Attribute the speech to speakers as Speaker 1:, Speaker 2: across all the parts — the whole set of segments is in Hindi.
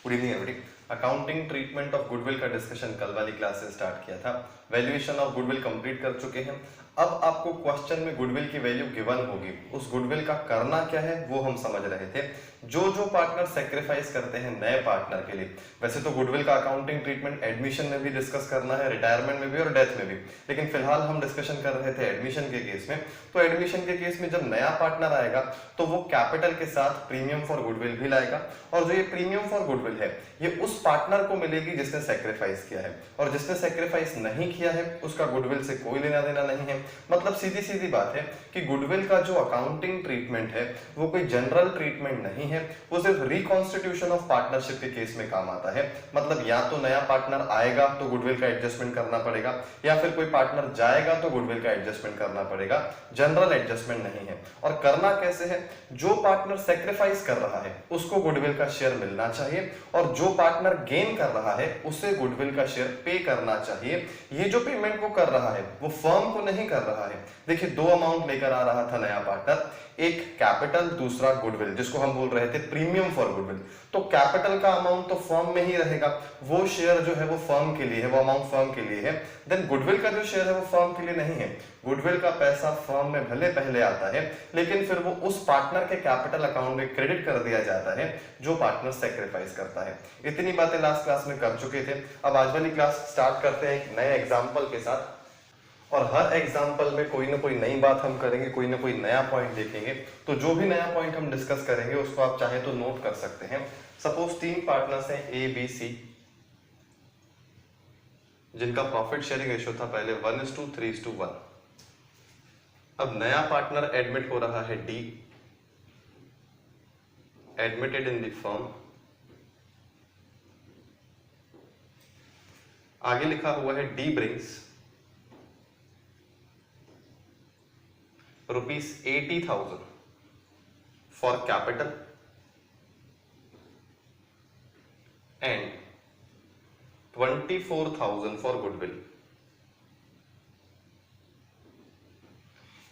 Speaker 1: Good evening everybody. Accounting treatment of goodwill का डिस्कशन कल वाली क्लास से स्टार्ट किया था। वैल्यूएशन ऑफ गुडविल कंप्लीट कर चुके हैं। अब आपको क्वेश्चन में गुडविल की वैल्यू गिवन होगी, उस गुडविल का करना क्या है वो हम समझ रहे थे। जो जो पार्टनर सेक्रीफाइस करते हैं नए पार्टनर के लिए, वैसे तो गुडविल का अकाउंटिंग ट्रीटमेंट एडमिशन में भी डिस्कस करना है, रिटायरमेंट में भी और डेथ में भी, लेकिन फिलहाल हम डिस्कशन कर रहे थे एडमिशन के केस में। तो एडमिशन के केस में जब नया पार्टनर आएगा तो वो कैपिटल के साथ प्रीमियम फॉर गुडविल भी लाएगा, और जो ये प्रीमियम फॉर गुडविल है ये उस पार्टनर को मिलेगी जिसने सेक्रीफाइस किया है, और जिसने सेक्रीफाइस नहीं किया है उसका गुडविल से कोई लेना देना नहीं है। मतलब सीधी सीधी बात है कि गुडविल का जो अकाउंटिंग ट्रीटमेंट है वो कोई जनरल ट्रीटमेंट नहीं है, वो सिर्फ रिकॉन्स्टिट्यूशन ऑफ पार्टनरशिप के केस में काम आता है। मतलब या तो नया पार्टनर आएगा तो गुडविल का एडजस्टमेंट करना पड़ेगा, या फिर कोई पार्टनर जाएगा तो गुडविल का एडजस्टमेंट करना पड़ेगा, जनरल एडजस्टमेंट नहीं है। और करना कैसे है? जो पार्टनर सेक्रीफाइस कर रहा है उसको गुडविल का शेयर मिलना चाहिए, और जो पार्टनर गेन कर रहा है उसे गुडविल का शेयर पे करना चाहिए। ये जो पेमेंट वो कर रहा है वो फर्म को नहीं कर रहा है। देखिए, दो अमाउंट लेकर आ रहा था नया पार्टनर, एक कैपिटल, दूसरा गुडविल, जिसको हम बोल रहे थे प्रीमियम फॉर गुडविल। तो कैपिटल का अमाउंट तो फर्म में ही रहेगा, वो शेयर जो है वो फर्म के लिए है, वो अमाउंट फर्म के लिए है। देन गुडविल का जो शेयर है वो फर्म के लिए नहीं है। गुडविल का पैसा फर्म में भले पहले आता है, लेकिन फिर वो उस पार्टनर के कैपिटल अकाउंट में क्रेडिट कर दिया जाता है जो पार्टनर सेक्रीफाइस करता है। इतनी बातें लास्ट क्लास में कर चुके थे। अब आज वाली क्लास स्टार्ट करते हैं एक नए एग्जाम्पल के साथ, और हर एग्जाम्पल में कोई ना कोई नई बात हम करेंगे, कोई ना कोई नया पॉइंट देखेंगे। तो जो भी नया पॉइंट हम डिस्कस करेंगे उसको आप चाहे तो नोट कर सकते हैं। सपोज 3 पार्टनर्स हैं ए बी सी, जिनका प्रॉफिट शेयरिंग रेशियो था पहले 1:3:1। अब नया पार्टनर एडमिट हो रहा है D, admitted in the firm. आगे लिखा हुआ है D brings ₹80,000 for capital and 24,000 for goodwill.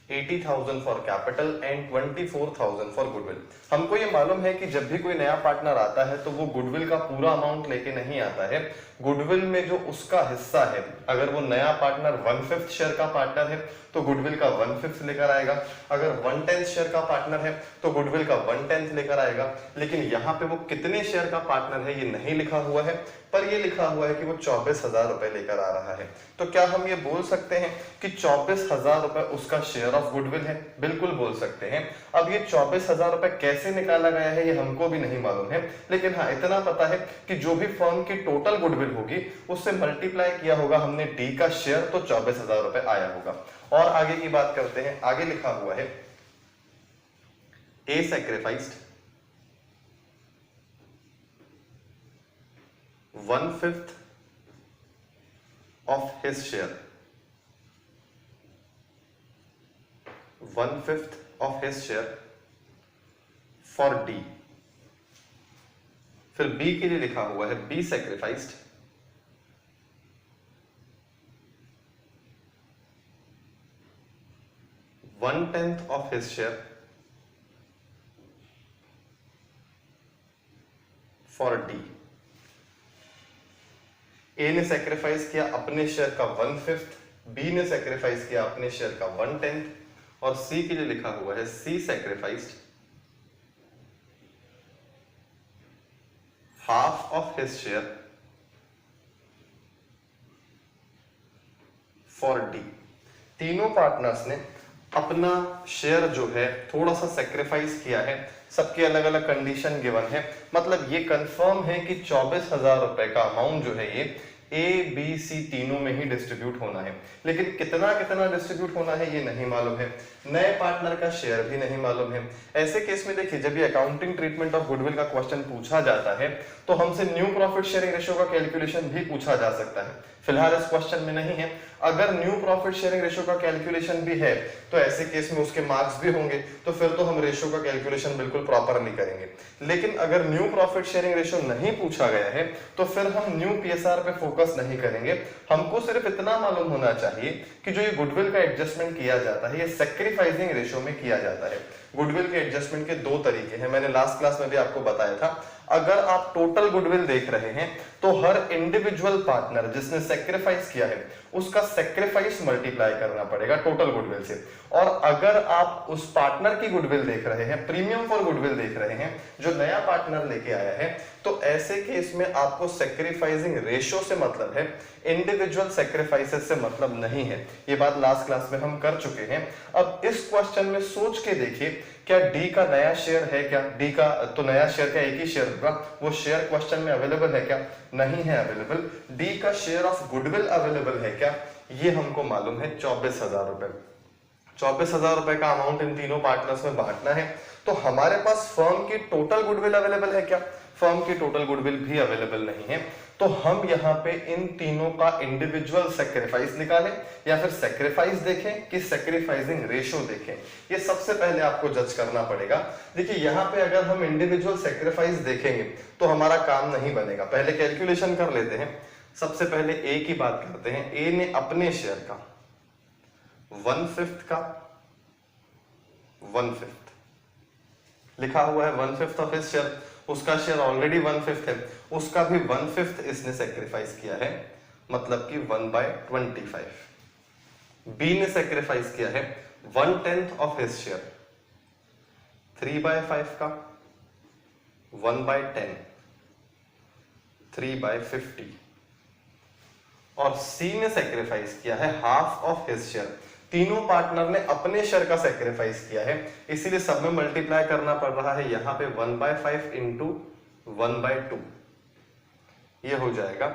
Speaker 1: 80,000 for capital and 24,000 for goodwill. हमको ये मालूम है कि जब भी कोई नया पार्टनर आता है तो वो गुडविल का पूरा अमाउंट लेके नहीं आता है। गुडविल में जो उसका हिस्सा है, अगर वो नया पार्टनर 1/5 शेयर का पार्टनर है तो गुडविल का 1/5 लेकर आएगा। अगर 1/10 शेयर का पार्टनर है तो गुडविल का 1/10 लेकर आएगा। लेकिन यहाँ पे वो कितने शेयर का पार्टनर है ये नहीं लिखा हुआ है, पर ये लिखा हुआ है कि वो 24,000 रुपए लेकर आ रहा है। तो क्या हम ये बोल सकते हैं कि 24,000 रुपए उसका शेयर ऑफ गुडविल है? बिल्कुल बोल सकते हैं। अब ये 24,000 रुपए कैसे निकाला गया है ये हमको भी नहीं मालूम है, लेकिन हाँ इतना पता है कि जो भी फर्म की टोटल गुडविल होगी उससे मल्टीप्लाई किया होगा हमने डी का शेयर, तो 24,000 रुपए आया होगा। और आगे की बात करते हैं। आगे लिखा हुआ है ए sacrificed 1/5 of his share, 1/5 of his share for D। फिर B के लिए लिखा हुआ है B sacrificed 1/10 of his share for D। ए ने सेक्रीफाइस किया अपने शेयर का 1/5, बी ने सेक्रीफाइस किया अपने शेयर का 1/10, और सी के लिए लिखा हुआ है C sacrificed half of his share for D. तीनों पार्टनर्स ने अपना शेयर जो है थोड़ा सा सेक्रीफाइस किया है, सबके अलग अलग कंडीशन गिवन है। मतलब ये कंफर्म है कि 24,000 रुपए का अमाउंट जो है ये ए बी सी तीनों में ही डिस्ट्रीब्यूट होना है, लेकिन कितना कितना डिस्ट्रीब्यूट होना है ये नहीं मालूम है। नए पार्टनर का शेयर भी नहीं मालूम है। ऐसे केस में देखिए, जब ये अकाउंटिंग ट्रीटमेंट ऑफ गुडविल का क्वेश्चन पूछा जाता है तो हमसे न्यू प्रॉफिट शेयरिंग रेशियो का कैलकुलेशन भी पूछा जा सकता है। फिलहाल इस क्वेश्चन में नहीं है। अगर न्यू प्रॉफिट शेयरिंग रेशियो का कैलकुलेशन भी है तो ऐसे केस में उसके मार्क्स भी होंगे, तो फिर तो हम रेशियो का कैलकुलेशन बिल्कुल प्रॉपरली करेंगे। लेकिन अगर न्यू प्रॉफिट शेयरिंग रेशियो नहीं पूछा गया है तो फिर हम न्यू पीएसआर पे फोकस नहीं करेंगे। हमको सिर्फ इतना मालूम होना चाहिए कि जो ये गुडविल का एडजस्टमेंट किया जाता है ये सैक्रिफाइसिंग रेशियो में किया जाता है। गुडविल के एडजस्टमेंट के दो तरीके हैं, मैंने लास्ट क्लास में भी आपको बताया था। अगर आप टोटल गुडविल देख रहे हैं तो हर इंडिविजुअल पार्टनर जिसने सेक्रीफाइस किया है उसका सेक्रीफाइस मल्टीप्लाई करना पड़ेगा टोटल गुडविल से। और अगर आप उस पार्टनर की गुडविल देख रहे हैं, प्रीमियम फॉर गुडविल देख रहे हैं जो नया पार्टनर लेके आया है, तो ऐसे केस में आपको सेक्रीफाइसिंग रेशियो से मतलब है, इंडिविजुअल सेक्रीफाइसेस से मतलब नहीं है। ये बात लास्ट क्लास में हम कर चुके हैं। अब इस क्वेश्चन में सोच के देखिए, क्या डी का नया शेयर है क्या? डी का तो नया शेयर का एक ही शेयर होगा, वो शेयर क्वेश्चन में अवेलेबल है क्या? नहीं है अवेलेबल। डी का शेयर ऑफ गुडविल अवेलेबल है क्या? ये हमको मालूम है 24,000 रुपए। 24,000 रुपए का अमाउंट इन तीनों पार्टनर्स में बांटना है। तो हमारे पास फर्म की टोटल गुडविल अवेलेबल है क्या? फर्म की टोटल गुडविल भी अवेलेबल नहीं है। तो हम यहाँ पे इन तीनों का इंडिविजुअल सेक्रीफाइस निकालें या फिर सेक्रीफाइस देखें कि सेक्रीफाइसिंग रेशियो देखें, ये सबसे पहले आपको जज करना पड़ेगा। देखिए यहाँ पे अगर हम इंडिविजुअल सेक्रीफाइस देखेंगे तो हमारा काम नहीं बनेगा। पहले कैलकुलेशन कर लेते हैं। सबसे पहले ए की बात करते हैं। ए ने अपने शेयर का 1/5 का 1/5 लिखा हुआ है, 1/5 ऑफ हिज शेयर, उसका शेयर ऑलरेडी 1/5 है, उसका भी 1/5 इसने सेक्रीफाइस किया है, मतलब कि 1/25। बी ने सेक्रीफाइस किया है 1/10 ऑफ हिज शेयर, 3/5 का 1/10, 3/50। और सी ने सेक्रीफाइस किया है हाफ ऑफ हिज शेयर। तीनों पार्टनर ने अपने शेयर का सेक्रीफाइस किया है, इसीलिए सब में मल्टीप्लाई करना पड़ रहा है। यहां पे 1/5 इंटू 1/2, ये हो जाएगा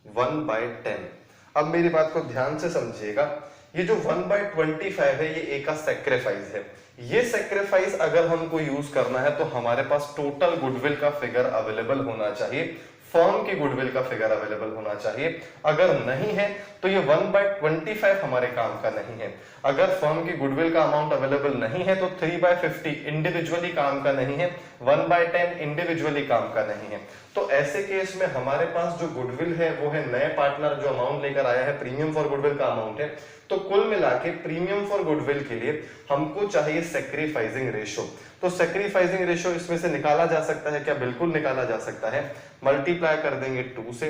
Speaker 1: 1/10। अब मेरी बात को ध्यान से समझिएगा, ये जो 1/25 है ये ए का सेक्रीफाइस है। ये सेक्रीफाइस अगर हमको यूज करना है तो हमारे पास टोटल गुडविल का फिगर अवेलेबल होना चाहिए, फर्म की गुडविल का फिगर अवेलेबल होना चाहिए। अगर नहीं है तो ये 1/25 हमारे काम का नहीं है। अगर फर्म की गुडविल का अमाउंट अवेलेबल नहीं है तो 3/50 इंडिविजुअली काम का नहीं है, 1/10 इंडिविजुअली काम का नहीं है। तो ऐसे केस में हमारे पास जो गुडविल है वो है नए पार्टनर जो अमाउंट लेकर आया है, प्रीमियम फॉर गुडविल का अमाउंट है। तो कुल मिला के प्रीमियम फॉर गुडविल के लिए हमको चाहिए सेक्रीफाइसिंग रेशियो। तो सेक्रीफाइसिंग रेशियो इसमें से निकाला जा सकता है क्या? बिल्कुल निकाला जा सकता है। मल्टीप्लाई कर देंगे 2 से,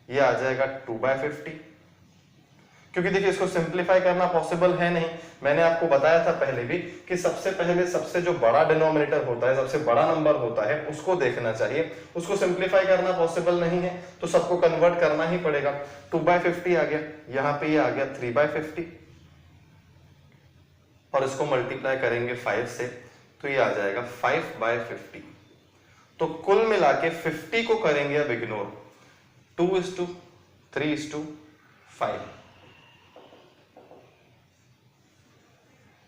Speaker 1: ये आ जाएगा 2/50। क्योंकि देखिए इसको सिंप्लीफाई करना पॉसिबल है नहीं। मैंने आपको बताया था पहले भी कि सबसे पहले सबसे जो बड़ा डिनोमिनेटर होता है, सबसे बड़ा नंबर होता है, उसको देखना चाहिए। उसको सिंप्लीफाई करना पॉसिबल नहीं है तो सबको कन्वर्ट करना ही पड़ेगा। 2/50 आ गया, यहां पे ये आ गया 3/50, और इसको मल्टीप्लाई करेंगे 5 से तो ये आ जाएगा 5/50। तो कुल मिला के 50 को करेंगे अब इग्नोर, 2:3:5।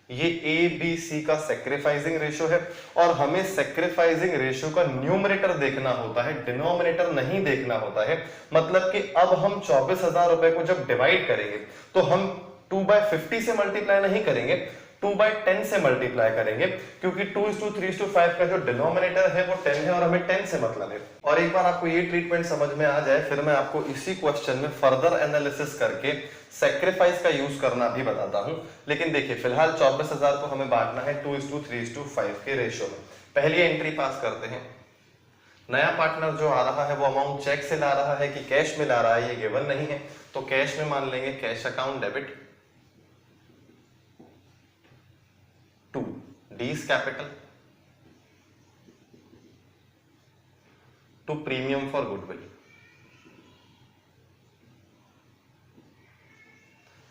Speaker 1: ये ए बी सी का सेक्रीफाइसिंग रेशियो है, और हमें सेक्रीफाइसिंग रेशियो का न्यूमरेटर देखना होता है, डिनोमिनेटर नहीं देखना होता है। मतलब कि अब हम 24,000 रुपए को जब डिवाइड करेंगे तो हम 2/50 से मल्टीप्लाई नहीं करेंगे, 2/10 से मल्टीप्लाई करेंगे, क्योंकि 2:3:5 का जो डिनोमिनेटर है वो 10 है और हमें 10 से मतलब है। और एक बार आपको ये ट्रीटमेंट समझ में आ जाए फिर मैं आपको इसी क्वेश्चन में फर्दर एनालिसिस करके सेक्रीफाइस का यूज करना भी बताता हूं। लेकिन देखिए फिलहाल 24,000 को हमें बांटना है 2:3:5 के रेशियो में। पहली एंट्री पास करते हैं। नया पार्टनर जो आ रहा है वो अमाउंट चेक से ला रहा है कि कैश में ला रहा है, ये गिवन नहीं है, तो कैश में मान लेंगे cash account debit to D's capital to premium for goodwill.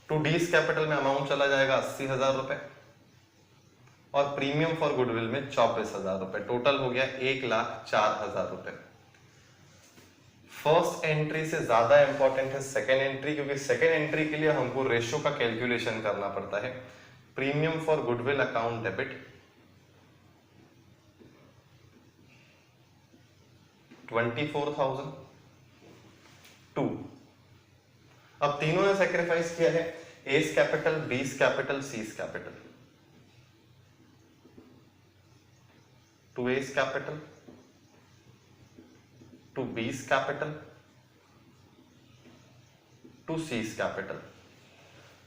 Speaker 1: To D's capital में अमाउंट चला जाएगा 80,000 रुपए और प्रीमियम फॉर गुडविल में 24,000 रुपए। टोटल हो गया 1,04,000 रुपए। फर्स्ट एंट्री से ज्यादा इंपॉर्टेंट है सेकेंड एंट्री, क्योंकि सेकेंड एंट्री के लिए हमको रेशियो का कैलकुलेशन करना पड़ता है। Premium for goodwill account debit 24,000 to, अब तीनों ने सेक्रीफाइस किया है, S capital, B's capital, C's capital, to S capital to B's capital to C's capital.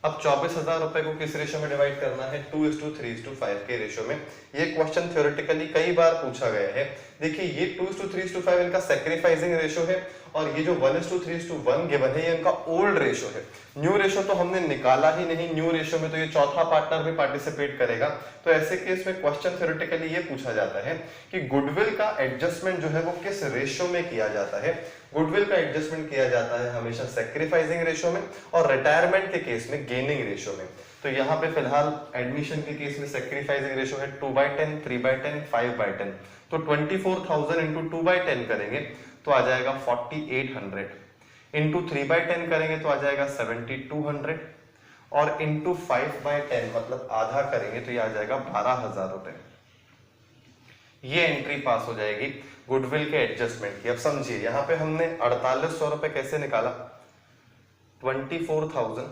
Speaker 1: अब 24,000 रुपए को किस रेशो में डिवाइड करना है? 2:3:5 के रेशो में। ये क्वेश्चन थ्योरेटिकली कई बार पूछा गया है। देखिए ये 2:3:5 इनका सैक्रिफाइसिंग रेशो है और ये जो 1:3:1 गिवन है ये इनका ओल्ड रेशो है। न्यू रेशो तो हमने निकाला ही नहीं, न्यू रेशो में तो ये चौथा पार्टनर भी पार्टिसिपेट करेगा। तो ऐसे केस में क्वेश्चन थ्योरेटिकली ये पूछा जाता है कि गुडविल का एडजस्टमेंट जो है वो किस रेशो में किया जाता है? गुडविल का एडजस्टमेंट किया जाता है हमेशा सैक्रिफाइसिंग रेशो में और रिटायरमेंट के केस में गेनिंग रेशो में। तो यहाँ पे फिलहाल एडमिशन के केस में सैक्रिफाइसिंग रेशो है 2/10, 3/10, 5/10। तो 24,000 इंटू 2/10 करेंगे तो आ जाएगा 4800, इंटू 3/10 करेंगे तो आ जाएगा 7200 और इंटू 5/10 मतलब आधा करेंगे तो ये आ जाएगा 12,000 रुपए। ये एंट्री पास हो जाएगी गुडविल के एडजस्टमेंट की। अब समझिए यहाँ पे हमने 4800 रुपए कैसे निकाला? 24,000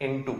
Speaker 1: इंटू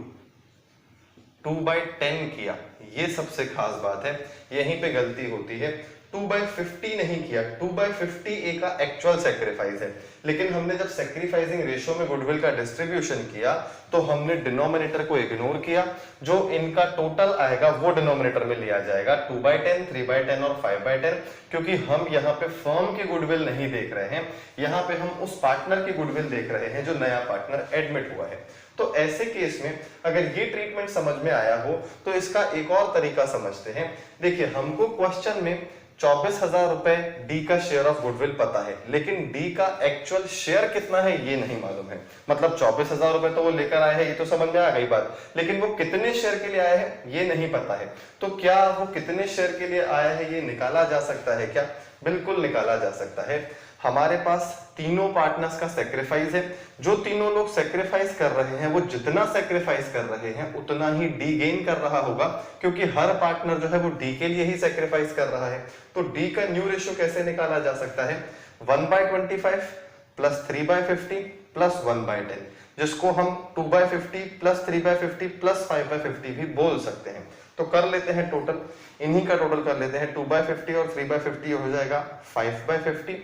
Speaker 1: 2/10 किया। ये सबसे खास बात है, यहीं पे गलती होती है। 2/50 नहीं किया, 2/50 ए का एक्चुअल सैक्रिफाइस है, लेकिन हमने जब सैक्रिफाइसिंग रेशो में गुडविल का डिस्ट्रीब्यूशन किया तो हमने डिनोमिनेटर को इग्नोर किया। जो इनका टोटल आएगा वो डिनोमिनेटर में लिया जाएगा 2/10, 3/10 और 5/10, क्योंकि हम यहाँ पे फर्म की गुडविल नहीं देख रहे हैं, यहाँ पे हम उस पार्टनर की गुडविल देख रहे हैं जो नया पार्टनर एडमिट हुआ है। तो ऐसे केस में अगर ये ट्रीटमेंट समझ में आया हो तो इसका एक और तरीका समझते हैं। देखिए हमको क्वेश्चन में 24,000 रुपए डी का शेयर ऑफ गुडविल पता है, लेकिन डी का एक्चुअल शेयर कितना है ये नहीं मालूम है। मतलब 24,000 रुपए तो वो लेकर आए हैं, ये तो समझ में आ गई बात, लेकिन वो कितने शेयर के लिए आए हैं ये नहीं पता है। तो क्या वो कितने शेयर के लिए आया है ये निकाला जा सकता है क्या? बिल्कुल निकाला जा सकता है। हमारे पास तीनों पार्टनर्स का सैक्रिफाइस है, जो तीनों लोग सैक्रिफाइस कर रहे हैं वो जितना सैक्रिफाइस कर रहे हैं उतना ही डी गेन कर रहा होगा, क्योंकि हर पार्टनर जो है वो डी के लिए ही सैक्रिफाइस कर रहा है। तो डी का न्यू रेशियो कैसे निकाला जा सकता है? 1/25 प्लस 3/50 प्लस 1/10, जिसको हम 2/50 प्लस 3/50 प्लस 5/50 भी बोल सकते हैं। तो कर लेते हैं टोटल, इन्हीं का टोटल कर लेते हैं। 2/50 और 3/50 हो जाएगा 5/50,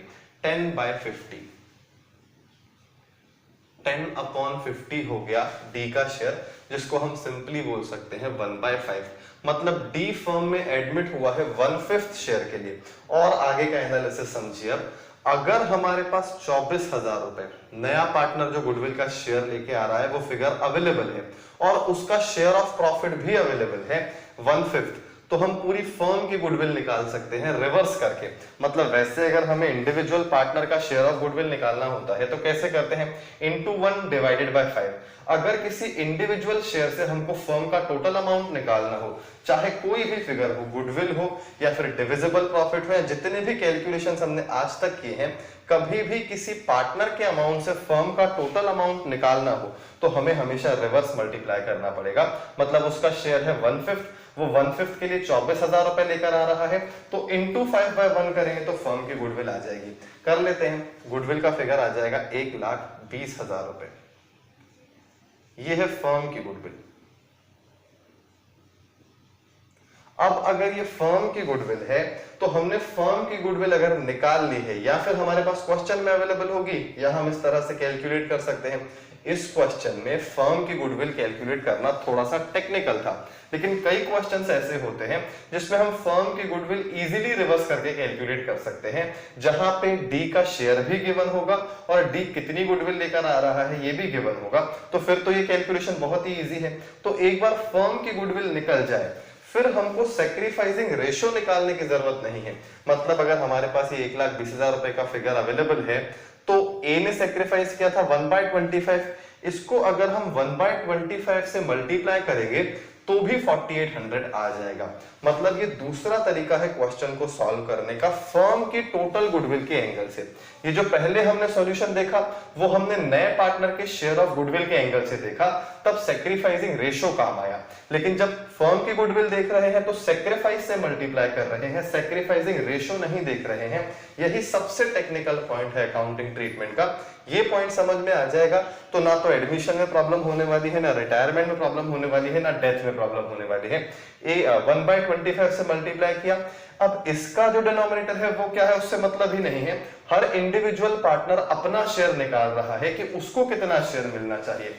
Speaker 1: 10/50, 10/50 हो गया डी का शेयर, जिसको हम सिंपली बोल सकते हैं 1/5। मतलब डी फर्म में एडमिट हुआ है 1/5 शेयर के लिए। और आगे का एनालिसिस समझिए। अब अगर हमारे पास 24,000 रुपए नया पार्टनर जो गुडविल का शेयर लेके आ रहा है वो फिगर अवेलेबल है और उसका शेयर ऑफ प्रॉफिट भी अवेलेबल है 1/5, तो हम पूरी फर्म की गुडविल निकाल सकते हैं रिवर्स करके। मतलब वैसे अगर हमें इंडिविजुअल पार्टनर का शेयर ऑफ गुडविल निकालना होता है तो कैसे करते हैं? Into 1 divided by 5। अगर किसी इंडिविजुअल शेयर से हमको फर्म का टोटल अमाउंट निकालना हो, चाहे कोई भी फिगर हो, गुडविल हो या फिर डिविजिबल प्रॉफिट हो, या जितने भी कैलकुलेशंस हमने आज तक किए हैं, कभी भी किसी पार्टनर के अमाउंट से फर्म का टोटल अमाउंट निकालना हो तो हमें हमेशा रिवर्स मल्टीप्लाई करना पड़ेगा। मतलब उसका शेयर है 1/5, वो 1/5 के लिए 24,000 रुपए लेकर आ रहा है, तो इंटू 5/1 करेंगे तो फर्म की गुडविल आ जाएगी। कर लेते हैं, गुडविल का फिगर आ जाएगा 1,20,000 रुपए। ये है फर्म की गुडविल। अब अगर ये फर्म की गुडविल है तो हमने फर्म की गुडविल अगर निकाल ली है या फिर हमारे पास क्वेश्चन में अवेलेबल होगी, या हम इस तरह से कैलकुलेट कर सकते हैं। इस क्वेश्चन में फर्म की गुडविल कैलकुलेट करना थोड़ा सा टेक्निकल था, लेकिन कई क्वेश्चंस ऐसे होते हैं जिसमें हम फर्म की गुडविल इजीली रिवर्स करके कैलकुलेट कर सकते हैं, जहां पे डी का शेयर भी गिवन होगा और डी कितनी गुडविल लेकर आ रहा है ये भी गिवन होगा। तो फिर तो ये कैलकुलेशन बहुत ही इजी है। तो एक बार फर्म की गुडविल निकल जाए फिर हमको सैक्रिफाइसिंग रेशो निकालने की जरूरत नहीं है। मतलब अगर हमारे पास ये 1,20,000 रुपए का फिगर अवेलेबल है तो ए ने सैक्रिफाइस किया था 1/25, इसको अगर हम 1/25 से मल्टीप्लाई करेंगे तो भी 4800 आ जाएगा। मतलब ये दूसरा तरीका है क्वेश्चन को सॉल्व करने का फर्म की टोटल गुडविल के एंगल से। ये जो पहले हमने सॉल्यूशन देखा वो हमने नए पार्टनर के शेयर ऑफ गुडविल के एंगल से देखा, तब सैक्रिफाइसिंग रेशो काम आया। लेकिन जब फर्म की गुडविल देख रहे हैं तो सैक्रिफाइस से मल्टीप्लाई कर रहे हैं, सैक्रिफाइसिंग रेशो नहीं देख रहे हैं। यही सबसे टेक्निकल पॉइंट है अकाउंटिंग ट्रीटमेंट का। ये पॉइंट समझ में आ जाएगा तो ना तो एडमिशन में प्रॉब्लम होने वाली है, ना रिटायरमेंट में प्रॉब्लम होने वाली है, ना डेथ में प्रॉब्लम होने वाली है। 1/25 से मल्टीप्लाई किया। अब इसका जो डिनोमिनेटर है वो क्या है, उससे मतलब ही नहीं है। हर इंडिविजुअल पार्टनर अपना शेयर निकाल रहा है कि उसको कितना शेयर मिलना चाहिए।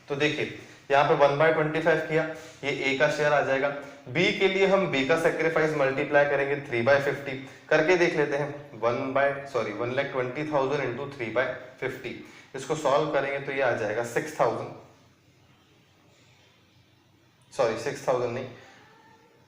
Speaker 1: तो देखिए यहाँ पे 1/25 किया, ये ए का शेयर आ जाएगा। बी के लिए हम बी का सेक्रीफाइस मल्टीप्लाई करेंगे 3/50 करके देख लेते हैं। 1,20,000 इंटू 3/50, इसको सॉल्व करेंगे तो ये आ जाएगा 6,000 नहीं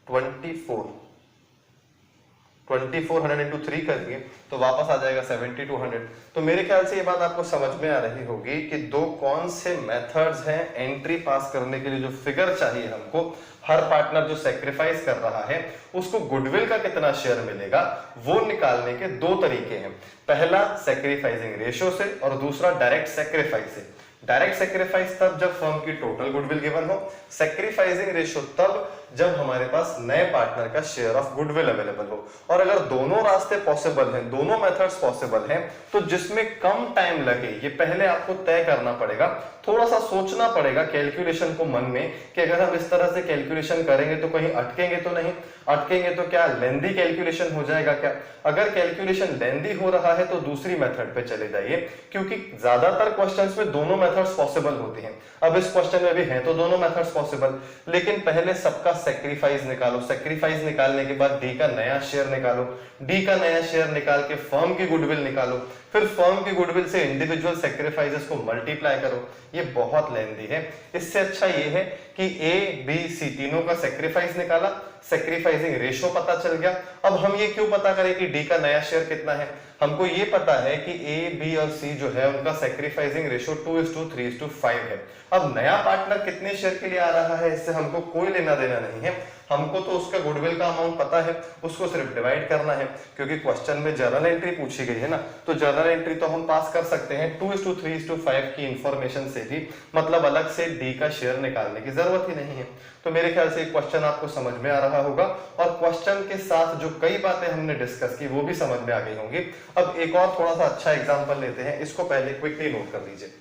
Speaker 1: 2400 इंटू 3 करेंगे तो वापस आ जाएगा 7200। तो मेरे ख्याल से ये बात आपको समझ में आ रही होगी कि दो कौन से मेथड्स हैं एंट्री पास करने के लिए। जो फिगर चाहिए हमको, हर पार्टनर जो सेक्रीफाइस कर रहा है उसको गुडविल का कितना शेयर मिलेगा वो निकालने के दो तरीके हैं। पहला सेक्रीफाइसिंग रेशियो से और दूसरा डायरेक्ट सेक्रीफाइस से। डायरेक्ट सेक्रीफाइस तब जब फर्म की टोटल गुडविल गिवन हो, सेक्रीफाइसिंग रेशियो तब जब हमारे पास नए पार्टनर का शेयर ऑफ गुडविल अवेलेबल हो। और अगर दोनों रास्ते पॉसिबल हैं, दोनों मेथड्स पॉसिबल हैं, तो जिसमें कम टाइम लगे ये पहले आपको तय करना पड़ेगा। थोड़ा सा सोचना पड़ेगा कैलकुलेशन को मन में कि अगर हम इस तरह से कैलकुलेशन करेंगे तो कहीं अटकेंगे तो नहीं, अटकेंगे तो क्या लेंदी कैलकुलेशन हो जाएगा क्या। अगर कैलकुलेशन लेंदी हो रहा है तो दूसरी मेथड पे चले जाइए, क्योंकि ज्यादातर क्वेश्चंस में दोनों मेथड्स पॉसिबल होती हैं। अब इस क्वेश्चन में भी हैं तो दोनों मेथड्स पॉसिबल, लेकिन पहले सबका सेक्रीफाइस निकालो। सेक्रीफाइस निकालने के बाद डी का नया शेयर निकालो, डी का नया शेयर निकाल के फर्म की गुडविल निकालो, फिर फर्म की गुडविल से इंडिविजुअल सेक्रीफाइसेस को मल्टीप्लाई करो। ये बहुत लेंदी है। इससे अच्छा ये है कि ए बी सी तीनों का सेक्रीफाइस निकाला, सेक्रीफाइसिंग रेशियो पता चल गया। अब हम ये क्यों पता करें कि डी का नया शेयर कितना है, हमको ये पता है कि ए बी और सी जो है उनका सेक्रीफाइसिंग रेशियो 2:3:5 है। अब नया पार्टनर कितने शेयर के लिए आ रहा है इससे हमको कोई लेना देना नहीं है, हमको तो उसका गुडविल का अमाउंट पता है, उसको सिर्फ डिवाइड करना है। क्योंकि क्वेश्चन में जर्नल एंट्री पूछी गई है ना, तो जर्नल एंट्री तो हम पास कर सकते हैं 2:3:5 की इंफॉर्मेशन से भी, मतलब अलग से डी का शेयर निकालने की जरूरत ही नहीं है। तो मेरे ख्याल से क्वेश्चन आपको समझ में आ रहा होगा और क्वेश्चन के साथ जो कई बातें हमने डिस्कस की वो भी समझ में आ गई होंगी। अब एक और थोड़ा सा अच्छा एग्जांपल लेते हैं, इसको पहले क्विकली नोट कर लीजिए।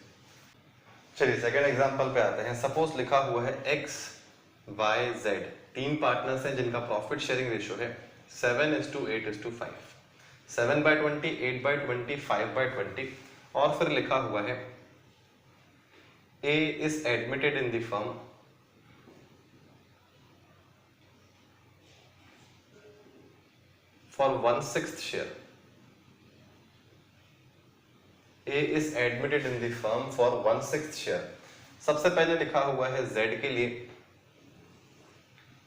Speaker 1: चलिए सेकंड एग्जांपल पे आते हैं। सपोज लिखा हुआ है एक्स वाई जेड, तीन पार्टनर्स हैं जिनका प्रॉफिट शेयरिंग रेशियो है 7:8:5, 7/20, 8/20, 5/20। और फिर लिखा हुआ है A is admitted in the firm for 1/6 share. A is admitted in the firm for 1/6 share। सबसे पहले लिखा हुआ है Z के लिए,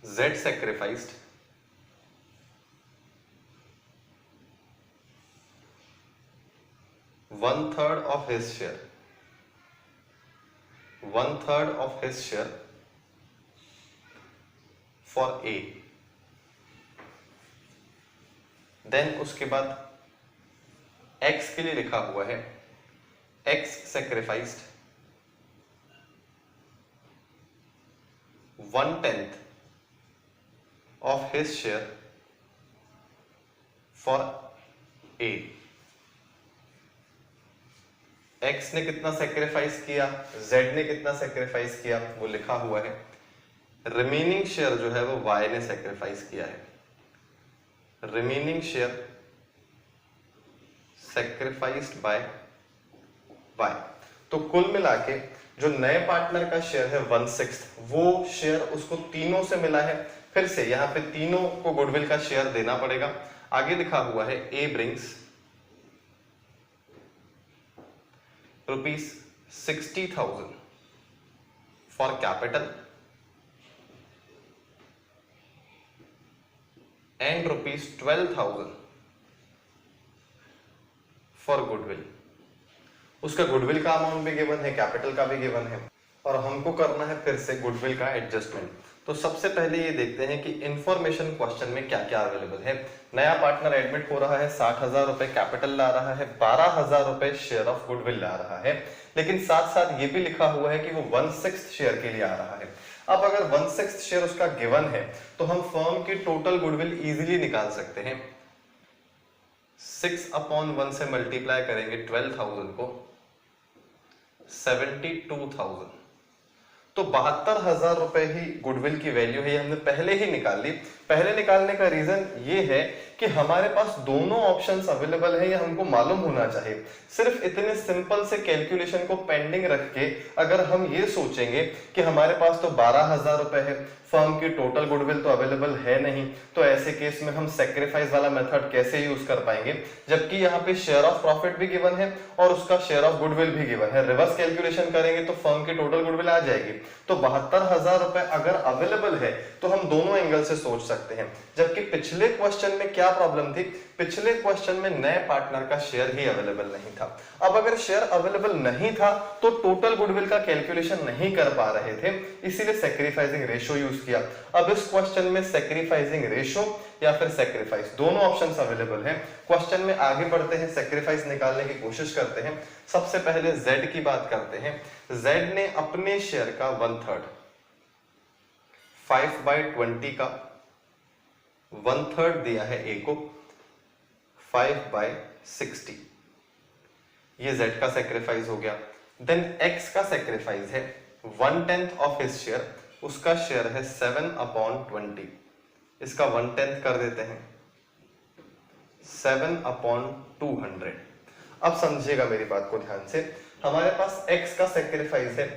Speaker 1: Z sacrificed 1/3 of his share, 1/3 of his share for A। Then उसके बाद X के लिए लिखा हुआ है X sacrificed 1/10 of his share for A। X ने कितना सेक्रीफाइस किया, Z ने कितना सेक्रीफाइस किया वो लिखा हुआ है। रिमेनिंग शेयर जो है वो Y ने सेक्रीफाइस किया है, remaining share sacrificed by Y। तो कुल मिला के जो नए पार्टनर का शेयर है 1/6, वो शेयर उसको तीनों से मिला है। फिर से यहाँ पे तीनों को गुडविल का शेयर देना पड़ेगा। आगे लिखा हुआ है A brings ₹60,000 for capital and ₹12,000 for goodwill। उसका गुडविल का अमाउंट भी गिवन है, कैपिटल का भी गिवन है, और हमको करना है फिर से गुडविल का एडजस्टमेंट। तो सबसे पहले ये देखते हैं कि इंफॉर्मेशन क्वेश्चन में क्या क्या अवेलेबल है। नया पार्टनर एडमिट हो रहा है, 60,000 रुपए कैपिटल ला रहा है, 12,000 रुपए शेयर ऑफ गुडविल ला रहा है, लेकिन साथ साथ ये भी लिखा हुआ है कि वो 1/6 शेयर के लिए आ रहा है। अब अगर 1/6 शेयर उसका गिवन है तो हम फर्म की टोटल गुडविल इजीली निकाल सकते हैं। 6/1 से मल्टीप्लाई करेंगे 12,000 को, 72,000। तो 72,000 रुपए ही गुडविल की वैल्यू है, ये हमने पहले ही निकाल ली। पहले निकालने का रीजन ये है कि हमारे पास दोनों ऑप्शंस अवेलेबल है, ये हमको मालूम होना चाहिए। सिर्फ इतने सिंपल से कैलकुलेशन को पेंडिंग रख के अगर हम ये सोचेंगे कि हमारे पास तो 12,000 रुपए है, फर्म की टोटल गुडविल तो अवेलेबल है नहीं, तो ऐसे केस में हम सेक्रीफाइस वाला मेथड कैसे यूज कर पाएंगे, जबकि यहाँ पे शेयर ऑफ प्रॉफिट भी गिवन है और उसका शेयर ऑफ गुडविल भी गिवन है। रिवर्स कैलकुलेशन करेंगे तो फर्म की टोटल गुडविल आ जाएगी। तो 72,000 रुपए अगर अवेलेबल है तो हम दोनों एंगल से सोच सकते हैं। जबकि पिछले क्वेश्चन में क्या प्रॉब्लम थी, पिछले क्वेश्चन में नए पार्टनर का शेयर ही अवेलेबल नहीं था। अब अगर शेयर अवेलेबल नहीं था तो टोटल गुडविल का कैलकुलेशन नहीं कर पा रहे थे, इसीलिए सैक्रिफाइसिंग रेशो यूज किया। अब इस क्वेश्चन में सैक्रिफाइसिंग रेशो या फिर सैक्रिफाइस दोनों ऑप्शंस अवेलेबल हैं। क्वेश्चन में आगे बढ़ते हैं, सैक्रिफाइस निकालने की कोशिश करते हैं। सबसे पहले Z की बात करते हैं। Z ने अपने शेयर का 1/3 5/20 का 1/3 दिया है A को 5/60, ये Z का सैक्रिफाइस हो गया। देन X का सैक्रिफाइस है 1/10 ऑफ हिज शेयर, उसका शेयर है 7/20, इसका 1/10 कर देते हैं 7/200। अब समझिएगा मेरी बात को ध्यान से, हमारे पास X का सैक्रिफाइस है,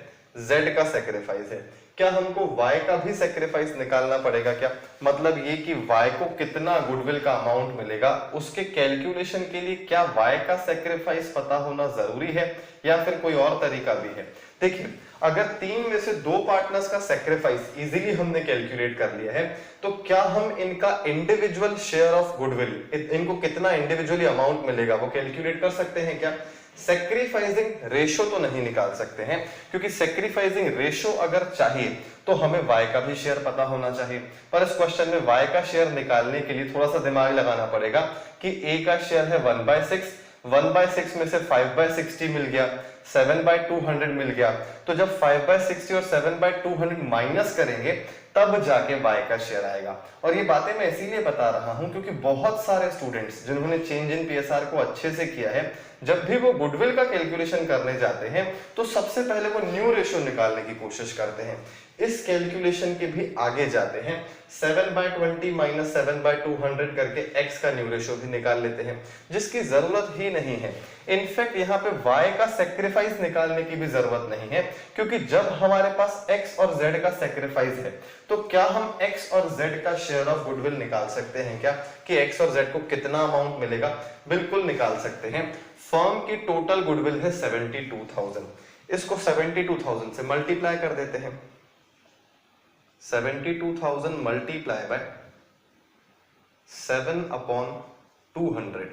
Speaker 1: Z का सैक्रिफाइस है, क्या हमको Y का भी सैक्रिफाइस निकालना पड़ेगा क्या? मतलब ये कि Y को कितना गुडविल का अमाउंट मिलेगा, उसके कैलकुलेशन के लिए क्या Y का सैक्रिफाइस पता होना जरूरी है या फिर कोई और तरीका भी है? देखिए, अगर 3 में से 2 पार्टनर्स का सैक्रिफाइस इजीली हमने कैलकुलेट कर लिया है, तो क्या हम इनका इंडिविजुअल शेयर ऑफ गुडविल, इनको कितना इंडिविजुअली अमाउंट मिलेगा वो कैलकुलेट कर सकते हैं क्या? सैक्रिफाइसिंग रेशो तो नहीं निकाल सकते हैं, क्योंकि सैक्रिफाइसिंग रेशो अगर चाहिए तो हमें Y का भी शेयर पता होना चाहिए। पर इस क्वेश्चन में Y का शेयर निकालने के लिए थोड़ा सा दिमाग लगाना पड़ेगा कि A का शेयर है 1/6, 1/6 में से 5/60 मिल गया, 7/200 मिल गया। तो जब 5/60 और 7/200 माइनस करेंगे तब जाके Y का शेयर आएगा। और ये बातें मैं इसीलिए बता रहा हूं क्योंकि बहुत सारे स्टूडेंट्स जिन्होंने चेंज इन PSR को अच्छे से किया है, जब भी वो गुडविल का कैलकुलेशन करने जाते हैं तो सबसे पहले वो न्यू रेशियो निकालने की कोशिश करते हैं। इस कैलकुलेशन के भी आगे जाते हैं, 7/20 माइनस 7/200 करके X का न्यू रेशियो भी निकाल लेते हैं, जिसकी जरूरत ही नहीं है। इनफैक्ट यहाँ पे Y का सैक्रिफाइस निकालने की भी जरूरत नहीं है, क्योंकि जब हमारे पास X और Z का सैक्रिफाइस है तो क्या हम X और Z का शेयर ऑफ गुडविल निकाल सकते हैं क्या, कि X और Z को कितना अमाउंट मिलेगा? बिल्कुल निकाल सकते हैं। फर्म की टोटल गुडविल है 72,000, इसको 72,000 से मल्टीप्लाई कर देते हैं। 72,000 मल्टीप्लाई बाय 7/200,